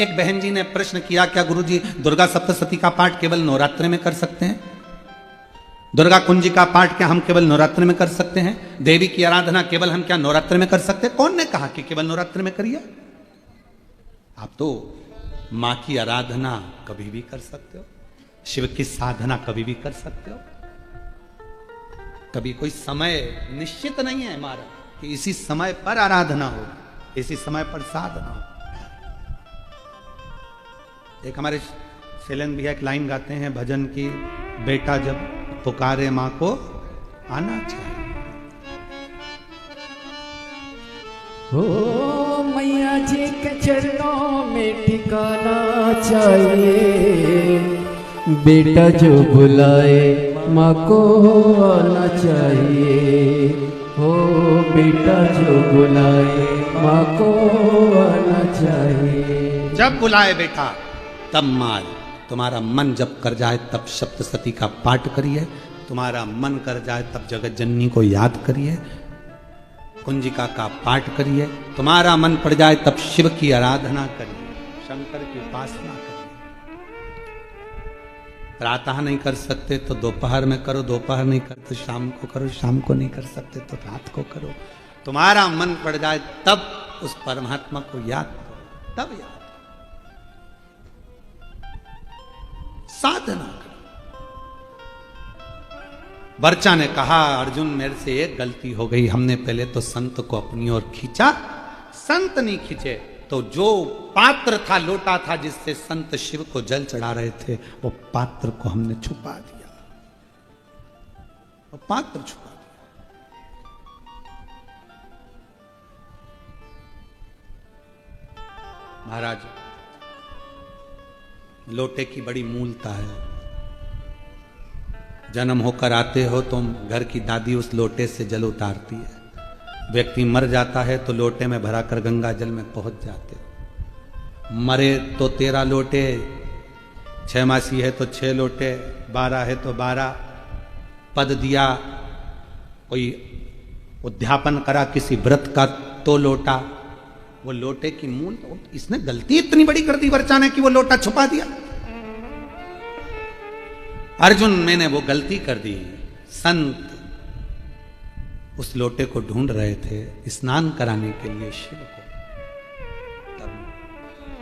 एक बहन जी ने प्रश्न किया, क्या गुरुजी दुर्गा सप्तशती का पाठ केवल नवरात्र में कर सकते हैं? दुर्गा कुंजी का पाठ क्या हम केवल नवरात्र में कर सकते हैं? देवी की आराधना केवल हम क्या नवरात्र में कर सकते हैं? कौन ने कहा कि केवल नवरात्र में करिए? आप तो मां की आराधना कभी भी कर सकते हो, शिव की साधना कभी भी कर सकते हो। कभी कोई समय निश्चित नहीं है हमारा कि इसी समय पर आराधना हो, इसी समय पर साधना हो। एक हमारे शैलन भैया एक लाइन गाते हैं भजन की, बेटा जब पुकारे मां को आना चाहिए। हो मैया जी के चरणों में ठिकाना चाहिए, बेटा जो बुलाए माँ को आना चाहिए। हो बेटा जो बुलाए माँ को आना चाहिए। जब बुलाए बेटा तब मार। तुम्हारा मन जब कर जाए तब सप्तशती का पाठ करिए, तुम्हारा मन कर जाए तब जगत जननी को याद करिए, कुंजिका का पाठ करिए, तुम्हारा मन पड़ जाए तब शिव की आराधना करिए, शंकर की उपासना करिए। प्रातः नहीं कर सकते तो दोपहर में करो, दोपहर नहीं कर तो शाम को करो, शाम को नहीं कर सकते तो रात को करो। तुम्हारा मन पड़ जाए तब उस परमात्मा को याद करो, तब याद साधना करो। बर्चा ने कहा, अर्जुन मेरे से एक गलती हो गई, हमने पहले तो संत को अपनी ओर खींचा, संत नहीं खींचे तो जो पात्र था, लोटा था जिससे संत शिव को जल चढ़ा रहे थे, वो पात्र को हमने छुपा दिया, वो पात्र छुपा दिया। महाराज, लोटे की बड़ी मूलता है। जन्म होकर आते हो तुम, घर की दादी उस लोटे से जल उतारती है। व्यक्ति मर जाता है तो लोटे में भराकर गंगा जल में पहुंच जाते हो। मरे तो 13 लोटे, 6 मासी है तो 6 लोटे, 12 है तो 12। पद दिया, कोई उद्यापन करा किसी व्रत का तो लोटा, वो लोटे की मूल। इसने गलती इतनी बड़ी कर दी वर्चा ने कि वो लोटा छुपा दिया। अर्जुन, मैंने वो गलती कर दी। संत उस लोटे को ढूंढ रहे थे स्नान कराने के लिए शिव को, तब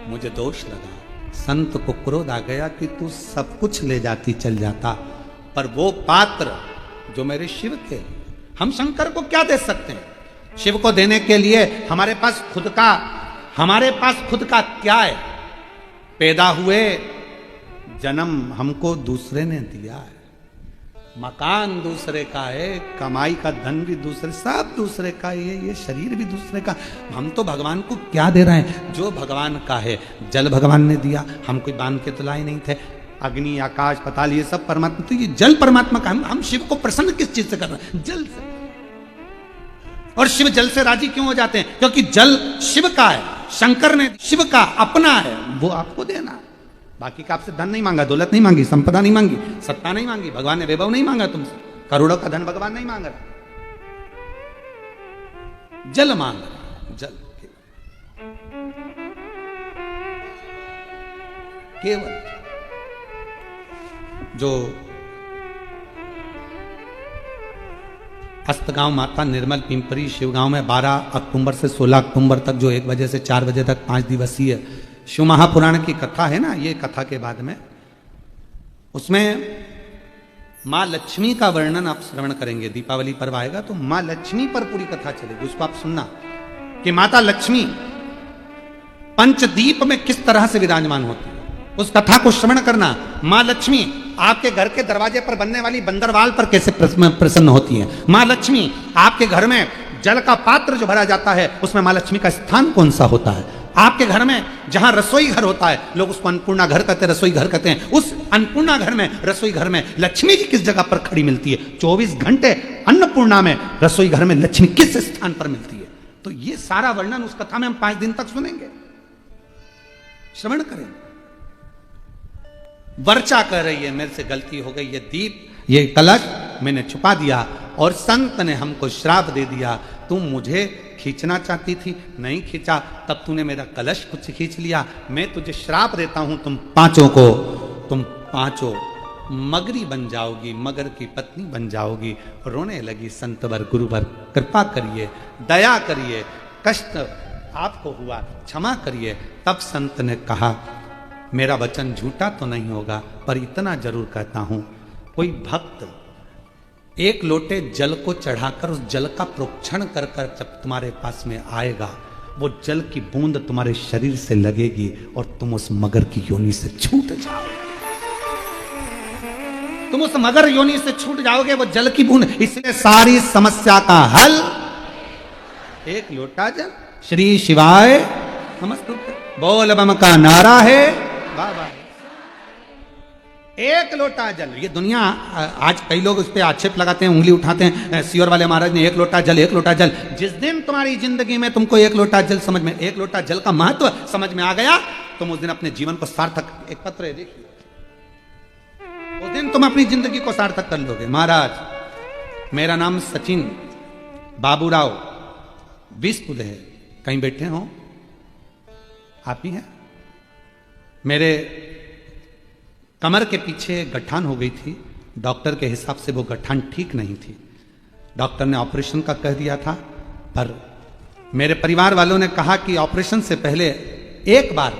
मुझे दोष लगा। संत को क्रोध आ गया कि तू सब कुछ ले जाती चल जाता, पर वो पात्र जो मेरे शिव थे, हम शंकर को क्या दे सकते हैं? शिव को देने के लिए हमारे पास खुद का क्या है? पैदा हुए, जन्म हमको दूसरे ने दिया है, मकान दूसरे का है, कमाई का धन भी दूसरे, सब दूसरे का, ये शरीर भी दूसरे का। हम तो भगवान को क्या दे रहे हैं? जो भगवान का है। जल भगवान ने दिया, हम कोई बांध के तो लाए नहीं थे। अग्नि, आकाश, पाताल, ये सब परमात्मा, तो ये जल परमात्मा का। हम शिव को प्रसन्न किस चीज से कर रहे हैं? जल से। और शिव जल से राजी क्यों हो जाते हैं? क्योंकि जल शिव का है, शंकर ने शिव का अपना है, वो आपको देना है। बाकी का आपसे धन नहीं मांगा, दौलत नहीं मांगी, संपदा नहीं मांगी, सत्ता नहीं मांगी, भगवान ने वैभव नहीं मांगा तुमसे, करोड़ों का धन भगवान नहीं मांग रहा, जल मांग रहा, जल केवल। जो अस्तगांव माता निर्मल पिंपरी शिवगांव में 12 अक्टूबर से 16 अक्टूबर तक, जो 1 बजे से 4 बजे तक 5 दिवसीय शिव महापुराण की कथा है ना, ये कथा के बाद में उसमें माँ लक्ष्मी का वर्णन आप श्रवण करेंगे, दीपावली पर्व आएगा तो माँ लक्ष्मी पर पूरी कथा चलेगी, उसको आप सुनना कि माता लक्ष्मी पंचदीप में किस तरह से विराजमान होती है, उस कथा को श्रवण करना। माँ लक्ष्मी आपके घर के दरवाजे पर बनने वाली बंदरवाल पर कैसे प्रसन्न होती है। माँ लक्ष्मी आपके घर में जल का पात्र जो भरा जाता है उसमें माँ लक्ष्मी का स्थान कौन सा होता है। आपके घर में जहां रसोई घर होता है, लोग उसको अन्नपूर्णा घर कहते हैं, रसोई घर कहते हैं, उस अन्नपूर्णा घर में, रसोई घर में लक्ष्मी जी किस जगह पर खड़ी मिलती है। 24 घंटे अन्नपूर्णा में, रसोई घर में लक्ष्मी किस स्थान पर मिलती है। तो ये सारा वर्णन उस कथा में हम 5 दिन तक सुनेंगे, श्रवण करेंगे। वर्चा कह रही है मेरे से गलती हो गई, ये दीप ये कलश मैंने छुपा दिया और संत ने हमको श्राप दे दिया। तुम मुझे खींचना चाहती थी, नहीं खींचा, तब तूने मेरा कलश कुछ खींच लिया। मैं तुझे श्राप देता हूं, तुम पांचों मगरी बन जाओगी, मगर की पत्नी बन जाओगी। रोने लगी संतवर गुरुवर, कृपा करिए, दया करिए, कष्ट आपको हुआ, क्षमा करिए। तब संत ने कहा मेरा वचन झूठा तो नहीं होगा, पर इतना जरूर कहता हूं, कोई भक्त 1 लोटे जल को चढ़ाकर उस जल का प्रोक्षण कर कर जब तुम्हारे पास में आएगा, वो जल की बूंद तुम्हारे शरीर से लगेगी और तुम उस मगर की योनि से छूट जाओगे। तुम उस मगर योनि से छूट जाओगे, वो जल की बूंद। इसलिए सारी समस्या का हल 1 लोटा जल। श्री शिवाय नमस्तुते, बोल बम का नारा है, वाह वाह। 1 लोटा जल। ये दुनिया आज कई लोग उस पर आक्षेप लगाते हैं, उंगली उठाते हैं, सियोर वाले महाराज ने 1 लोटा जल, 1 लोटा जल। जिस दिन तुम्हारी जिंदगी में तुमको 1 लोटा जल समझ में, 1 लोटा जल का महत्व समझ में आ गया, तुम उस दिन अपने जीवन को सार्थक, एक पत्र है देखिए, उस दिन तुम अपनी जिंदगी को सार्थक कर लोगे। महाराज मेरा नाम सचिन बाबूराव बिस्पुल है, कहीं बैठे हो आप ही हैं। मेरे कमर के पीछे गठान हो गई थी, डॉक्टर के हिसाब से वो गठान ठीक नहीं थी, डॉक्टर ने ऑपरेशन का कह दिया था। पर मेरे परिवार वालों ने कहा कि ऑपरेशन से पहले एक बार,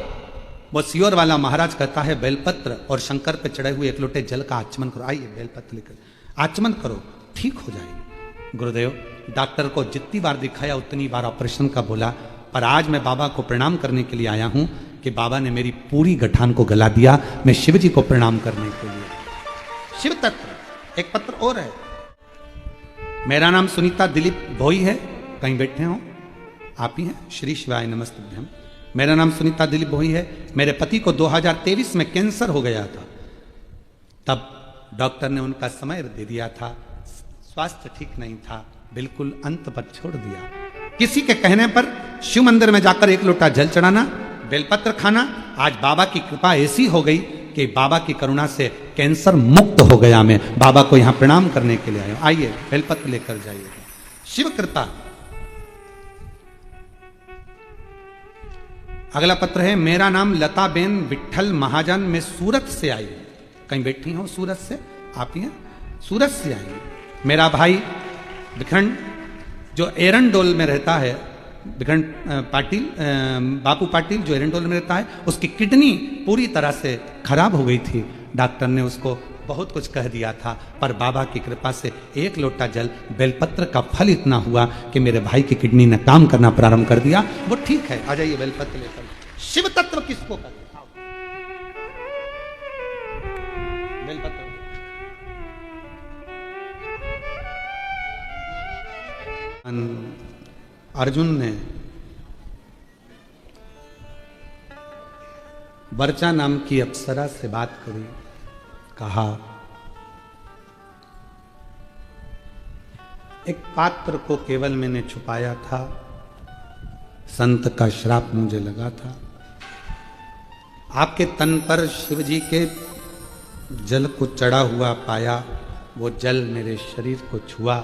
वो सियोर वाला महाराज कहता है, बेलपत्र और शंकर पे चढ़े हुए 1 लोटे जल का आचमन करो। आइए बेलपत्र लेकर आचमन करो, ठीक हो जाएगी। गुरुदेव डॉक्टर को जितनी बार दिखाया उतनी बार ऑपरेशन का बोला, पर आज मैं बाबा को प्रणाम करने के लिए आया हूं कि बाबा ने मेरी पूरी गठान को गला दिया। मैं शिव जी को प्रणाम करने के लिए। शिव तत्व। एक पत्र और है, मेरा नाम सुनीता दिलीप भोई है, कहीं बैठे हो आप ही हैं। श्री शिवाय नमस्तुभ्यम। मेरा नाम सुनीता दिलीप भोई है। मेरे पति को 2023 में कैंसर हो गया था, तब डॉक्टर ने उनका समय दे दिया था, स्वास्थ्य ठीक नहीं था, बिल्कुल अंत पर छोड़ दिया। किसी के कहने पर शिव मंदिर में जाकर 1 लोटा जल चढ़ाना, बेलपत्र खाना। आज बाबा की कृपा ऐसी हो गई कि बाबा की करुणा से कैंसर मुक्त हो गया। मैं बाबा को यहां प्रणाम करने के लिए आया हूं। आइए बेलपत्र लेकर जाइएगा, शिव कृपा। अगला पत्र है, मेरा नाम लता बेन विठल महाजन, मैं सूरत से आई हूं। कहीं बैठी हो सूरत से आप ही हैं, सूरत से आई हूं। मेरा भाई विखंड जो एरंडोल में रहता है, विखंड पाटिल, बापू पाटिल जो एरंडोल में रहता है, उसकी किडनी पूरी तरह से खराब हो गई थी। डॉक्टर ने उसको बहुत कुछ कह दिया था, पर बाबा की कृपा से 1 लोटा जल, बेलपत्र का फल इतना हुआ कि मेरे भाई की किडनी ने काम करना प्रारंभ कर दिया, वो ठीक है। आ जाइए बेलपत्र लेकर। शिव तत्व किसको कहते हैं? बेलपत्र। अर्जुन ने वर्चा नाम की अप्सरा से बात करी, कहा एक पात्र को केवल मैंने छुपाया था, संत का श्राप मुझे लगा था, आपके तन पर शिव जी के जल को चढ़ा हुआ पाया, वो जल मेरे शरीर को छुआ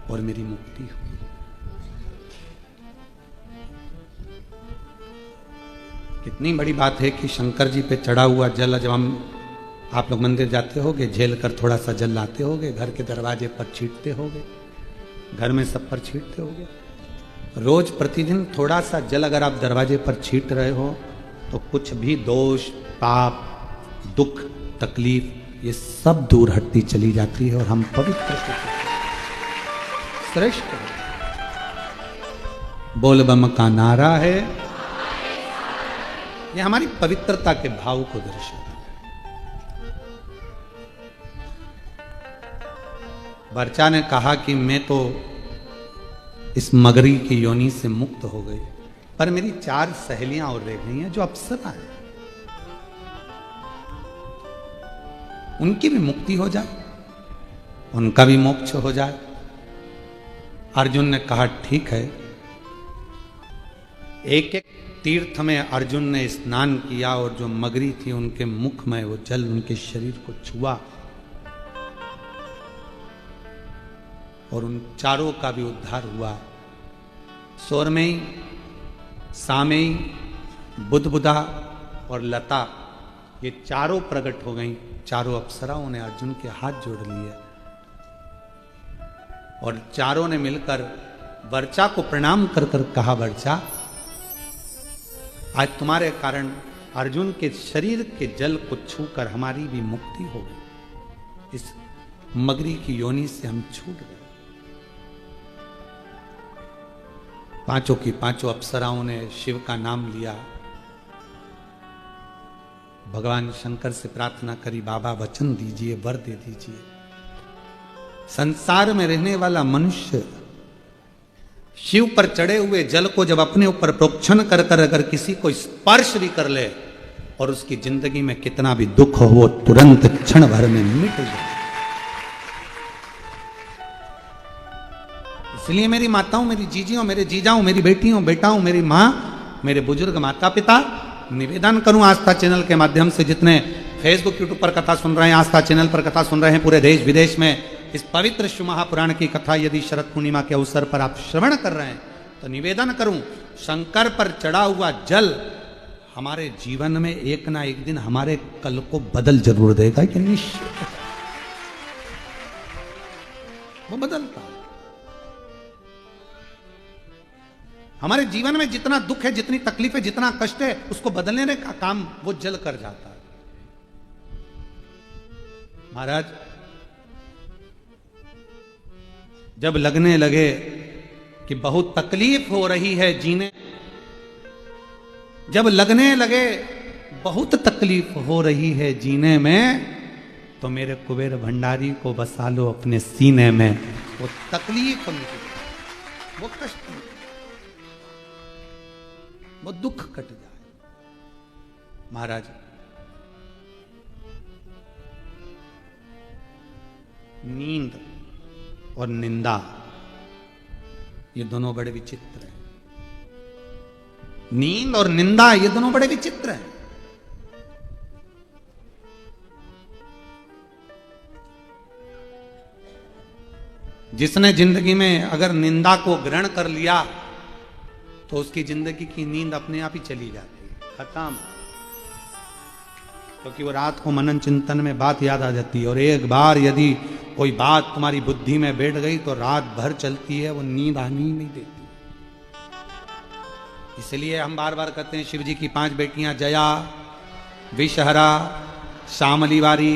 और मेरी मुक्ति हुई। कितनी बड़ी बात है कि शंकर जी पे चढ़ा हुआ जल, जब हम आप लोग मंदिर जाते होगे, झेल कर थोड़ा सा जल लाते होगे, घर के दरवाजे पर छींटते होगे, घर में सब पर छींटते होगे। रोज प्रतिदिन थोड़ा सा जल अगर आप दरवाजे पर छींट रहे हो तो कुछ भी दोष, पाप, दुख, तकलीफ ये सब दूर हटती चली जाती है और हम पवित्र श्रेष्ठ बोल बम का नारा है। ये हमारी पवित्रता के भाव को दर्शाता है। वर्चा ने कहा कि मैं तो इस मगरी की योनि से मुक्त हो गई, पर मेरी 4 सहेलियां और रह गई हैं जो अप्सरा हैं, उनकी भी मुक्ति हो जाए, उनका भी मोक्ष हो जाए। अर्जुन ने कहा ठीक है। एक एक तीर्थ में अर्जुन ने स्नान किया और जो मगरी थी उनके मुख में वो जल उनके शरीर को छुआ और उन चारों का भी उद्धार हुआ। सोरमेई, सामेई, बुदबुदा और लता ये चारों प्रकट हो गईं। चारों अप्सराओं ने अर्जुन के हाथ जोड़ लिए और चारों ने मिलकर वर्चा को प्रणाम कर कर कहा, वर्चा आज तुम्हारे कारण अर्जुन के शरीर के जल को छूकर हमारी भी मुक्ति हो गई। इस मगरी की योनि से हम छूट गए। पांचों की पांचों अप्सराओं ने शिव का नाम लिया, भगवान शंकर से प्रार्थना करी, बाबा वचन दीजिए, वर दे दीजिए। संसार में रहने वाला मनुष्य शिव पर चढ़े हुए जल को जब अपने ऊपर प्रोक्षण कर कर अगर किसी को स्पर्श भी कर ले और उसकी जिंदगी में कितना भी दुख हो वो तुरंत क्षण भर में मिट जाए। इसलिए मेरी माताओं, मेरी जीजियों, मेरे जीजाओं, मेरी बेटियों, बेटाओं, मेरी माँ, मेरे बुजुर्ग माता पिता, निवेदन करूं आस्था चैनल के माध्यम से जितने फेसबुक यूट्यूब पर कथा सुन रहे हैं, आस्था चैनल पर कथा सुन रहे हैं, पूरे देश विदेश में इस पवित्र शिव महापुराण की कथा यदि शरद पूर्णिमा के अवसर पर आप श्रवण कर रहे हैं तो निवेदन करूं, शंकर पर चढ़ा हुआ जल हमारे जीवन में एक ना एक दिन हमारे कल को बदल जरूर देगा। कि निश्चित वो बदलता। हमारे जीवन में जितना दुख है, जितनी तकलीफ है, जितना कष्ट है, उसको बदलने का काम वो जल कर जाता है। महाराज जब लगने लगे कि बहुत तकलीफ हो रही है जीने, जब लगने लगे बहुत तकलीफ हो रही है जीने में, तो मेरे कुबेर भंडारी को बसा लो अपने सीने में। वो तकलीफ मिटे, वो कष्ट मिटे, वो दुख कट जाए। महाराज नींद और निंदा ये दोनों बड़े विचित्र हैं। नींद और निंदा ये दोनों बड़े विचित्र हैं। जिसने जिंदगी में अगर निंदा को ग्रहण कर लिया तो उसकी जिंदगी की नींद अपने आप ही चली जाती है, खत्म। क्योंकि वो रात को मनन चिंतन में बात याद आ जाती है, और एक बार यदि कोई बात तुम्हारी बुद्धि में बैठ गई तो रात भर चलती है, वो नींद आनी ही नहीं देती। इसलिए हम बार बार कहते हैं शिव जी की 5 बेटियां जया, विषहरा, शामलीवारी,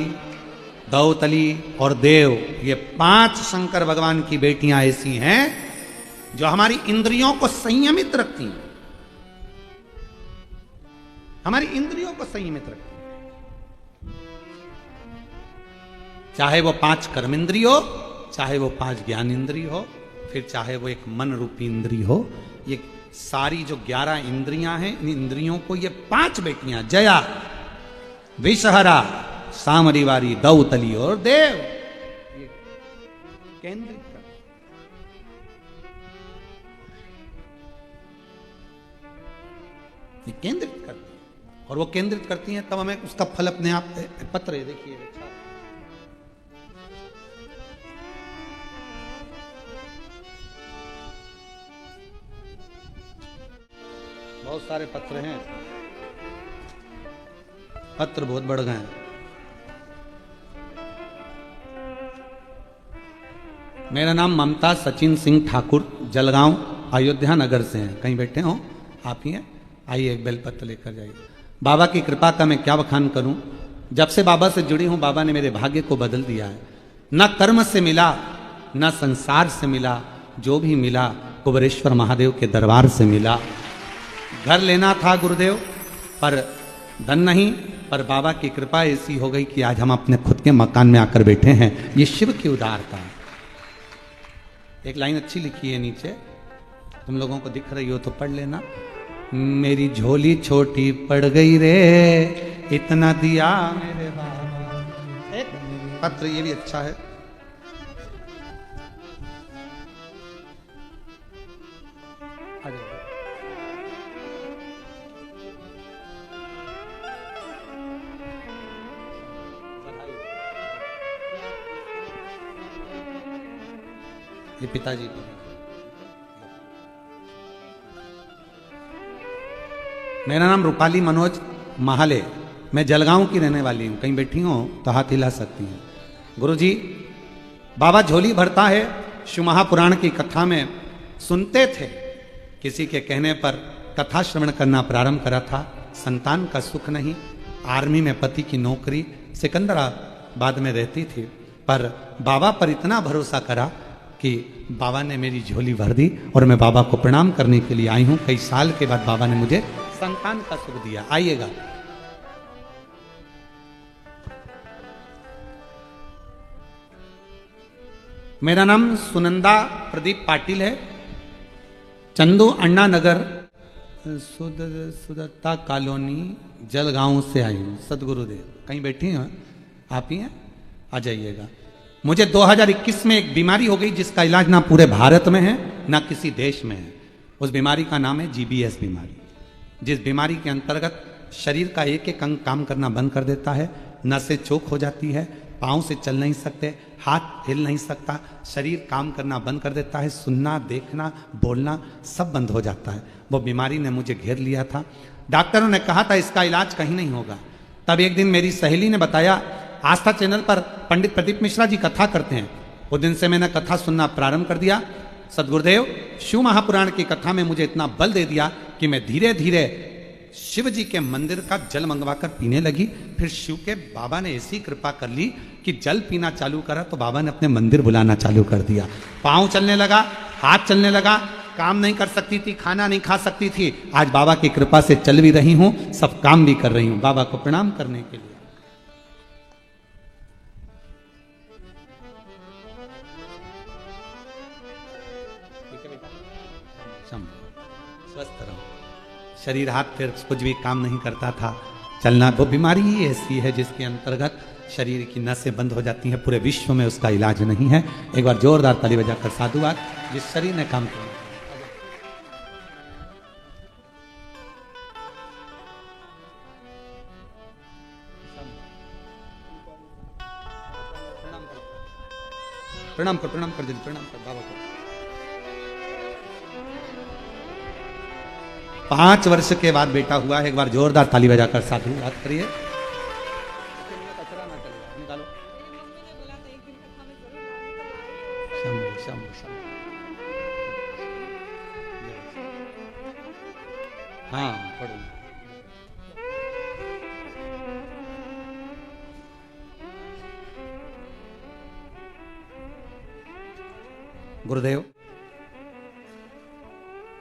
दौतली और देव, ये 5 शंकर भगवान की बेटियां ऐसी हैं जो हमारी इंद्रियों को संयमित रखती हैं, हमारी इंद्रियों को संयमित रखती हैं। चाहे वो 5 कर्म इंद्रिय हो, चाहे वो 5 ज्ञान इंद्रिय हो, फिर चाहे वो एक मन रूपी इंद्रिय हो, ये सारी जो 11 इंद्रियां हैं, इन इंद्रियों को ये 5 बेटियां जया, विषहरा, सामरीवारी, दौतली और देव ये केंद्रित कर, ये केंद्रित करती है। और वो केंद्रित करती हैं तब हमें उसका फल अपने आप पत्र है, देखिए बहुत सारे पत्र हैं, पत्र बहुत बढ़ गए हैं। मेरा नाम ममता सचिन सिंह ठाकुर, जलगांव अयोध्या नगर से हैं। कहीं बैठे हो आप ही हैं, आइए एक बेलपत्र लेकर जाइए। बाबा की कृपा का मैं क्या बखान करूं। जब से बाबा से जुड़ी हूं, बाबा ने मेरे भाग्य को बदल दिया है। न कर्म से मिला, न संसार से मिला, जो भी मिला कुबेरेश्वर महादेव के दरबार से मिला। घर लेना था गुरुदेव, पर धन नहीं, पर बाबा की कृपा ऐसी हो गई कि आज हम अपने खुद के मकान में आकर बैठे हैं। ये शिव की उदारता है। एक लाइन अच्छी लिखी है नीचे, तुम लोगों को दिख रही हो तो पढ़ लेना। मेरी झोली छोटी पड़ गई रे, इतना दिया मेरे बाबा। एक पत्र ये भी अच्छा है। ये पिताजी को। मेरा नाम रूपाली मनोज महाले, मैं जलगांव की रहने वाली हूँ। कहीं बैठी हूँ तो हाथ हिला सकती हैं। गुरुजी, बाबा झोली भरता है शिव महापुराण की कथा में सुनते थे। किसी के कहने पर कथा श्रवण करना प्रारंभ करा था। संतान का सुख नहीं, आर्मी में पति की नौकरी, सिकंदराबाद में रहती थी, पर बाबा पर इतना भरोसा करा कि बाबा ने मेरी झोली भर दी और मैं बाबा को प्रणाम करने के लिए आई हूं। कई साल के बाद बाबा ने मुझे संतान का सुख दिया। आइएगा। मेरा नाम सुनंदा प्रदीप पाटिल है। चंदू अन्ना नगर सुदत्ता कॉलोनी जलगांव से आई हूं। सदगुरुदेव कहीं बैठी हैं आप ही हैं? आ जाइएगा। मुझे 2021 में एक बीमारी हो गई जिसका इलाज ना पूरे भारत में है ना किसी देश में है। उस बीमारी का नाम है GBS बीमारी, जिस बीमारी के अंतर्गत शरीर का एक एक अंग काम करना बंद कर देता है। नसें चोक हो जाती है, पाँव से चल नहीं सकते, हाथ हिल नहीं सकता, शरीर काम करना बंद कर देता है, सुनना, देखना, बोलना सब बंद हो जाता है। वो बीमारी ने मुझे घेर लिया था। डॉक्टरों ने कहा था इसका इलाज कहीं नहीं होगा। तब एक दिन मेरी सहेली ने बताया, आस्था चैनल पर पंडित प्रदीप मिश्रा जी कथा करते हैं। उस दिन से मैंने कथा सुनना प्रारंभ कर दिया। सदगुरुदेव शिव महापुराण की कथा में मुझे इतना बल दे दिया कि मैं धीरे धीरे शिव जी के मंदिर का जल मंगवाकर पीने लगी। फिर शिव के बाबा ने ऐसी कृपा कर ली कि जल पीना चालू करा तो बाबा ने अपने मंदिर बुलाना चालू कर दिया। पाँव चलने लगा, हाथ चलने लगा, काम नहीं कर सकती थी, खाना नहीं खा सकती थी। आज बाबा की कृपा से चल भी रही हूँ, सब काम भी कर रही हूँ बाबा को प्रणाम करने के लिए। स्वस्थ रहो। शरीर हाथ पैर कुछ भी काम नहीं करता था, चलना, वो बीमारी ही ऐसी है जिसके अंतर्गत शरीर की नसें बंद हो जाती हैं। पूरे विश्व में उसका इलाज नहीं है। एक बार जोरदार ताली बजाकर साधुवाद जिस शरीर ने काम किया। प्रणाम कर जल्दी प्रणाम कर बाबा को। 5 वर्ष के बाद बेटा हुआ है। एक बार जोरदार ताली बजाकर साधुवाद करिए। हाँ पढ़ो। गुरुदेव,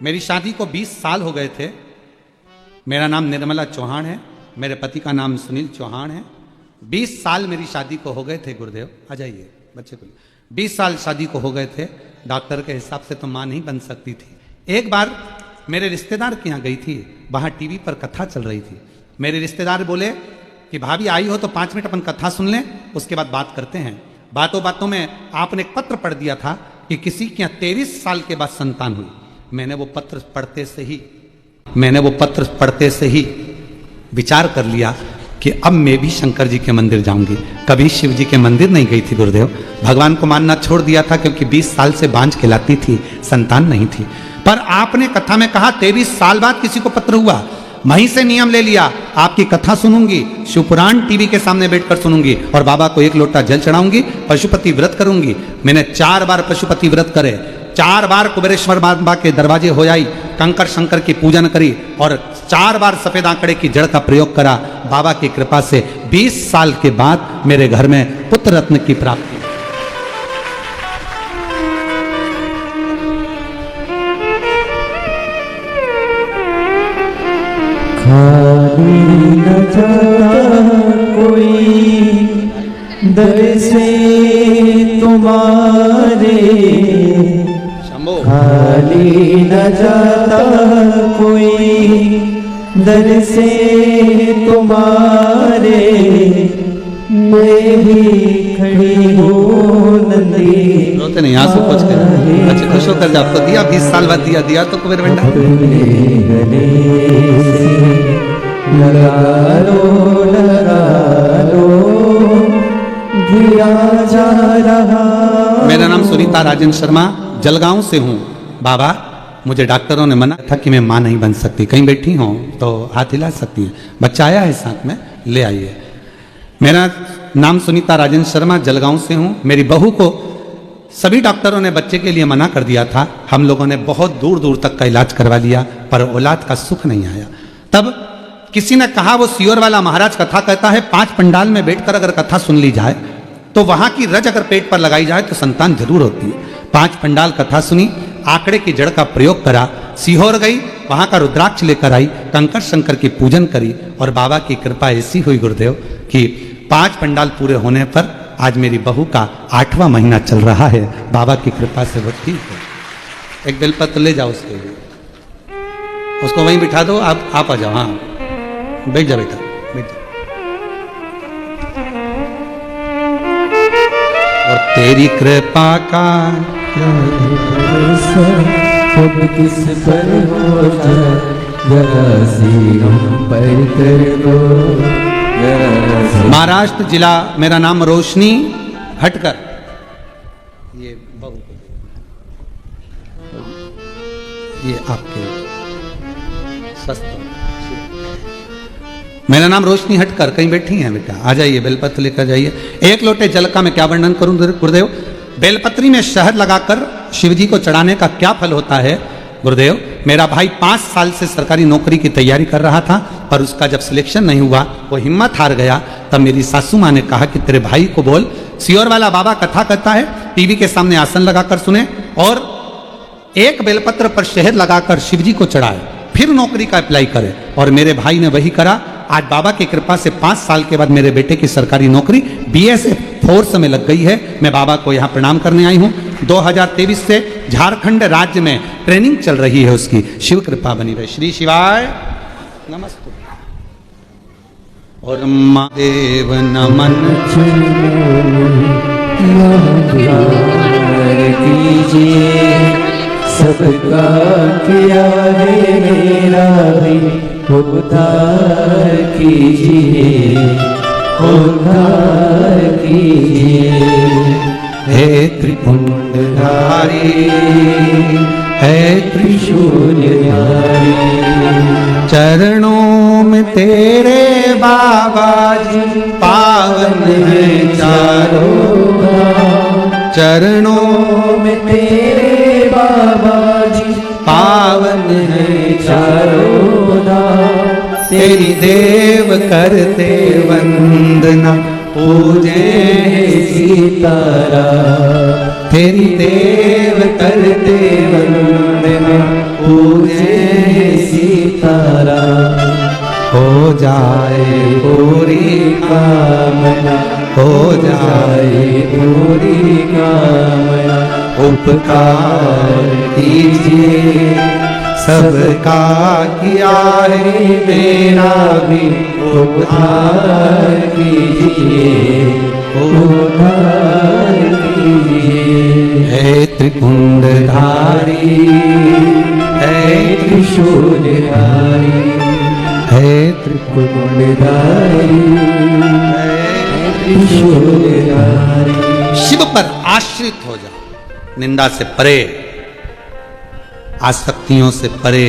मेरी शादी को 20 साल हो गए थे। मेरा नाम निर्मला चौहान है, मेरे पति का नाम सुनील चौहान है। 20 साल मेरी शादी को हो गए थे। गुरुदेव आ जाइए बच्चे को। 20 साल शादी को हो गए थे। डॉक्टर के हिसाब से तो मां नहीं बन सकती थी। एक बार मेरे रिश्तेदार के यहाँ गई थी, वहाँ टीवी पर कथा चल रही थी। मेरे रिश्तेदार बोले कि भाभी आई हो तो 5 मिनट अपन कथा सुन लें, उसके बाद बात करते हैं। बातों बातों में आपने एक पत्र पढ़ दिया था कि किसी के यहाँ 23 साल के बाद संतान हुई। मैंने वो पत्र पढ़ते से ही विचार कर लिया कि अब मैं भी शंकर जी के मंदिर जाऊंगी। कभी शिव जी के मंदिर नहीं गई थी गुरुदेव। भगवान को मानना छोड़ दिया था क्योंकि 20 साल से बांझ खिलाती थी, संतान नहीं थी। पर आपने कथा में कहा 23 साल बाद किसी को पत्र हुआ। वहीं से नियम ले लिया, आपकी कथा सुनूंगी, शिवपुराण टीवी के सामने बैठकर सुनूंगी और बाबा को 1 लोटा जल चढ़ाऊंगी, पशुपति व्रत करूंगी। मैंने 4 बार पशुपति व्रत करे, 4 बार कुबेरेश्वर बाबा के दरवाजे हो आई, कंकर शंकर की पूजन करी और 4 बार सफेद आंकड़े की जड़ का प्रयोग करा। बाबा की कृपा से 20 साल के बाद मेरे घर में पुत्र रत्न की प्राप्ति। खाली न जाता कोई दर से तुम्हारे, खाली न जाता कोई दर से तुम्हारे, मैं भी खड़ी हूँ नंदी। रोते नहीं, आंसू पोंछ के अच्छे खुश होकर जा। आपको दिया 20 साल बाद दिया तो कुबेर भंडार। लगा लो दिया जा रहा। मेरा नाम सुनीता राजन शर्मा, जलगांव से हूँ। बाबा, मुझे डॉक्टरों ने मना था कि मैं माँ नहीं बन सकती। कहीं बैठी हो तो हाथ हिला सकती है। बच्चा आया है साथ में, ले आइए। मेरा नाम सुनीता राजन शर्मा, जलगांव से हूँ। मेरी बहू को सभी डॉक्टरों ने बच्चे के लिए मना कर दिया था। हम लोगों ने बहुत दूर दूर तक का इलाज करवा लिया, पर औलाद का सुख नहीं आया। तब किसी ने कहा, वो सियोर वाला महाराज कथा कहता है, 5 पंडाल में बैठकर अगर कथा सुन ली जाए तो वहां की रज अगर पेट पर लगाई जाए तो संतान जरूर होती है। 5 पंडाल कथा सुनी, आंकड़े की जड़ का प्रयोग करा, सीहोर गई, वहां का रुद्राक्ष लेकर आई, कंकर शंकर की पूजन करी, और बाबा की कृपा ऐसी हुई गुरुदेव कि 5 पंडाल पूरे होने पर आज मेरी बहू का 8वां महीना चल रहा है। बाबा की कृपा से वो ठीक है। एक बेलपत्र ले जाओ उसके लिए, उसको वहीं बिठा दो। आप आ जाओ। हाँ, बैठ जा बेटा, बैठ जा। और तेरी कृपा का अब किस पर हो जाए, जरा सी हम पर कर दो। महाराष्ट्र जिला, मेरा नाम रोशनी हटकर। ये बहू, ये आपके स्वस्थ। मेरा नाम रोशनी हटकर, कहीं बैठी हैं बेटा, आ जाइए, बेलपत्र लेकर जाइए। 1 लोटे जल का मैं क्या वर्णन करूं गुरुदेव। बेलपत्री में शहद लगाकर शिवजी को चढ़ाने का क्या फल होता है गुरुदेव। मेरा भाई 5 साल से सरकारी नौकरी की तैयारी कर रहा था, पर उसका जब सिलेक्शन नहीं हुआ, वो हिम्मत हार गया। तब मेरी सासू माँ ने कहा कि तेरे भाई को बोल, सियोर वाला बाबा कथा कहता है, टीवी के सामने आसन लगाकर सुने और 1 बेलपत्र पर शहद लगाकर शिवजी को चढ़ाए, फिर नौकरी का अप्लाई करे। और मेरे भाई ने वही करा। आज बाबा की कृपा से 5 साल के बाद मेरे बेटे की सरकारी नौकरी BSF फोर्स में लग गई है। मैं बाबा को यहाँ प्रणाम करने आई हूँ। 2023 से झारखंड राज्य में ट्रेनिंग चल रही है उसकी। शिव कृपा बनी रहे। श्री शिवाय नमस्ते। और महादेव नमन कीजिए, सबका किया है मेरा भी उद्धार कीजिए, उद्धार कीजिए। हे त्रिपुंडधारी, हे त्रिशूलधारी, चरणों में तेरे बाबा जी पावन है चारों धाम। चरणों में तेरे बाबा जी पावन है चारों धाम। तेरी देव करते वंदना, पूजे सीतारा। तेरी देव करते वंदना, पूजे सीतारा। हो जाए पूरी कामना, हो जाए पूरी कामना। उपकार कीजिए, सबका किया है मेरा भी उद्धार कीजिए, उद्धार कीजिए। हे त्रिपुंडधारी, हे त्रिशूलधारी, हे त्रिपुंडधारी, हे त्रिशूलधारी। शिव पर आश्रित हो जाओ, निंदा से परे, आसक्तियों से परे,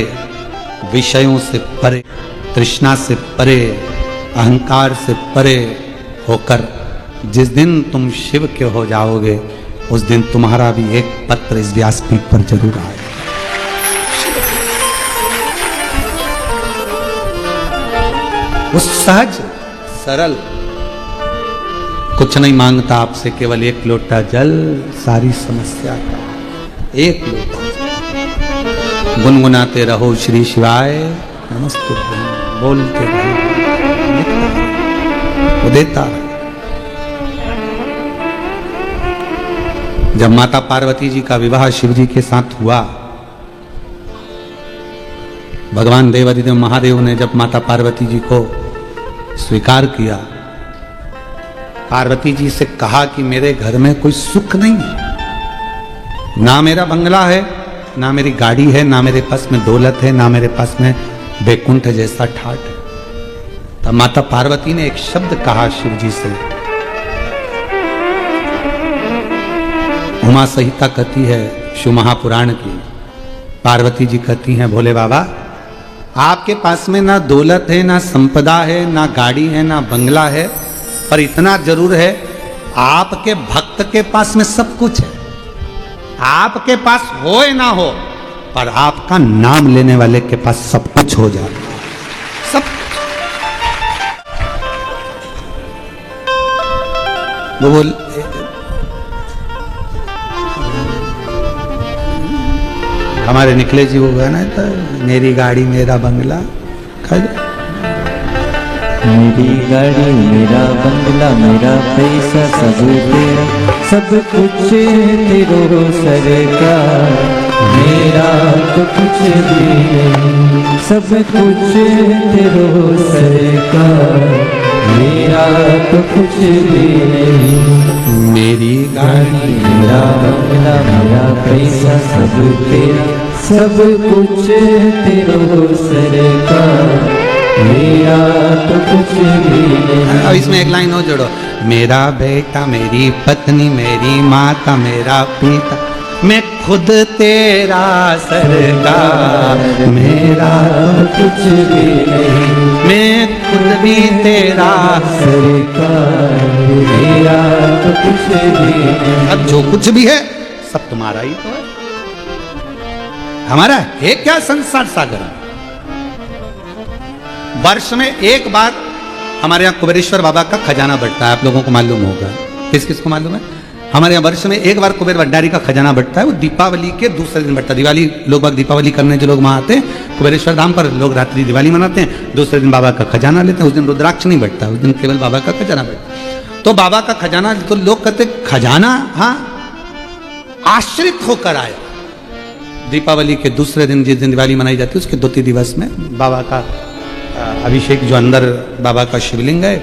विषयों से परे, तृष्णा से परे, अहंकार से परे होकर जिस दिन तुम शिव के हो जाओगे, उस दिन तुम्हारा भी एक पत्र इस व्यासपीठ पर जरूर आएगा। वो सहज सरल कुछ नहीं मांगता आपसे, केवल एक लोटा जल सारी समस्या का। एक लोटा गुनगुनाते रहो श्री शिवाय नमस्तुभ्यं, बोलते रहो, वो देता है। जब माता पार्वती जी का विवाह शिव जी के साथ हुआ, भगवान देवाधिदेव महादेव ने जब माता पार्वती जी को स्वीकार किया, पार्वती जी से कहा कि मेरे घर में कोई सुख नहीं है, ना मेरा बंगला है, ना मेरी गाड़ी है, ना मेरे पास में दौलत है, ना मेरे पास में बैकुंठ जैसा ठाट है। तब माता पार्वती ने एक शब्द कहा शिव जी से। उमा संहिता कहती है शिव महापुराण की, पार्वती जी कहती हैं भोले बाबा, आपके पास में ना दौलत है, ना संपदा है, ना गाड़ी है, ना बंगला है, पर इतना जरूर है आपके भक्त के पास में सब कुछ है। आपके पास हो या ना हो, पर आपका नाम लेने वाले के पास सब कुछ हो जाता है, सब। वो बोल हमारे निकले जी वो गाना था, मेरी गाड़ी मेरा बंगला, मेरी गाड़ी मेरा बंगला मेरा पैसा सब तेरा, सब कुछ तेरो सरकार, मेरा तो कुछ भी नहीं, सब कुछ तेरो सरकार, मेरा तो कुछ भी नहीं। मेरी गाड़ी मेरा बंगला मेरा पैसा सब तेरा, सब कुछ तेरो सरकार, मेरा तो कुछ भी नहीं। अब इसमें एक लाइन और जोड़ो, मेरा बेटा मेरी पत्नी मेरी माता मेरा पिता, मैं खुद तेरा सरकार, मेरा तो कुछ भी नहीं, मैं खुद भी तेरा सरकार, मेरा तो कुछ भी नहीं। अब जो कुछ भी है सब तुम्हारा ही तो है, हमारा है क्या संसार सागर। वर्ष में एक बार हमारे यहाँ कुबेरेश्वर बाबा का खजाना बढ़ता है, आप लोगों को मालूम होगा। किस किस को मालूम है? हमारे यहाँ वर्ष में एक बार कुबेर भंडारी का खजाना बढ़ता है, वो दीपावली के दूसरे दिन बढ़ता है। दिवाली लोग बाग दीपावली करने जो लोग वहाँ आते हैं कुबेरेश्वर धाम पर, लोग रात्रि दिवाली मनाते हैं, दूसरे दिन बाबा का खजाना लेते हैं। उस दिन रुद्राक्ष नहीं बढ़ता, उस दिन केवल बाबा का खजाना बढ़ता है। तो बाबा का खजाना, तो लोग कहते खजाना हाँ आश्रित होकर आया। दीपावली के दूसरे दिन जिस दिन दिवाली मनाई जाती है उसके 2-3 दिवस में बाबा का अभिषेक, जो अंदर बाबा का शिवलिंग है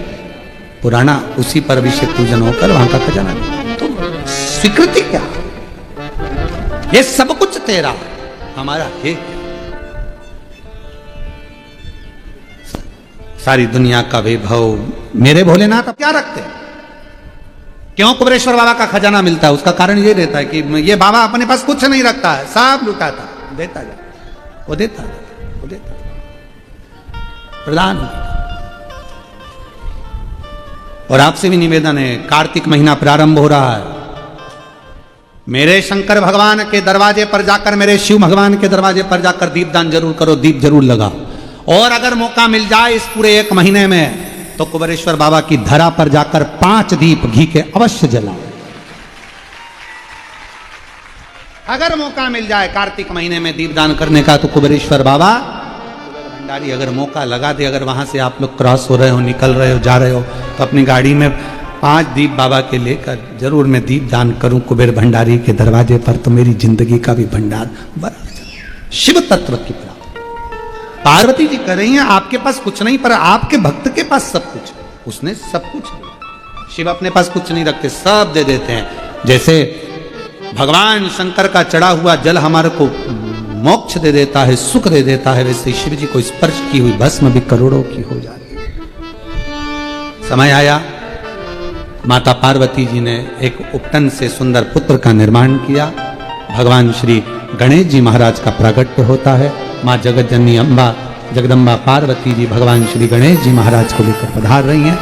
पुराना, उसी पर अभिषेक पूजन होकर वहां का खजाना। तो स्वीकृति क्या? ये सब कुछ तेरा, हमारा है। सारी दुनिया का वैभव मेरे भोलेनाथ क्या रखते हैं? क्यों कुबेरेश्वर बाबा का खजाना मिलता है? उसका कारण ये रहता है कि ये बाबा अपने पास कुछ नहीं रखता है, सब लुटाता, देता जाता, वो देता जाता, वो देता प्रदान। और आपसे भी निवेदन है, कार्तिक महीना प्रारंभ हो रहा है, मेरे शंकर भगवान के दरवाजे पर जाकर, मेरे शिव भगवान के दरवाजे पर जाकर दीपदान जरूर करो, दीप जरूर लगाओ। और अगर मौका मिल जाए इस पूरे 1 महीने में, तो कुबेरेश्वर बाबा की धरा पर जाकर 5 दीप घी के अवश्य जलाओ। अगर मौका मिल जाए कार्तिक महीने में दीपदान करने का, तो कुबेरेश्वर बाबा भंडारी अगर मौका लगा दे, अगर वहां से आप लोग क्रॉस हो रहे हो, निकल रहे हो, जा रहे हो, तो अपनी गाड़ी में 5 दीप बाबा के लेकर जरूर मैं दीप दान करूं कुबेर भंडारी के दरवाजे पर, तो मेरी जिंदगी का भी भंडार बना। शिव तत्व की प्राप्ति पार्वती जी कर रही हैं। आपके पास कुछ नहीं, पर आपके भक्त के पास सब कुछ है। उसने सब कुछ दिया। शिव अपने पास कुछ नहीं रखते, सब दे देते हैं। जैसे भगवान शंकर का चढ़ा हुआ जल हमारे को मोक्ष दे देता है, सुख दे देता है, वैसे शिव जी को स्पर्श की हुई भस्म भी करोड़ों की हो जाती है। समय आया, माता पार्वती जी ने एक उपटन से सुंदर पुत्र का निर्माण किया। भगवान श्री गणेश जी महाराज का प्रागट्य होता है। माँ जगत जननी अम्बा जगदम्बा पार्वती जी भगवान श्री गणेश जी महाराज को लेकर पधार रही हैं।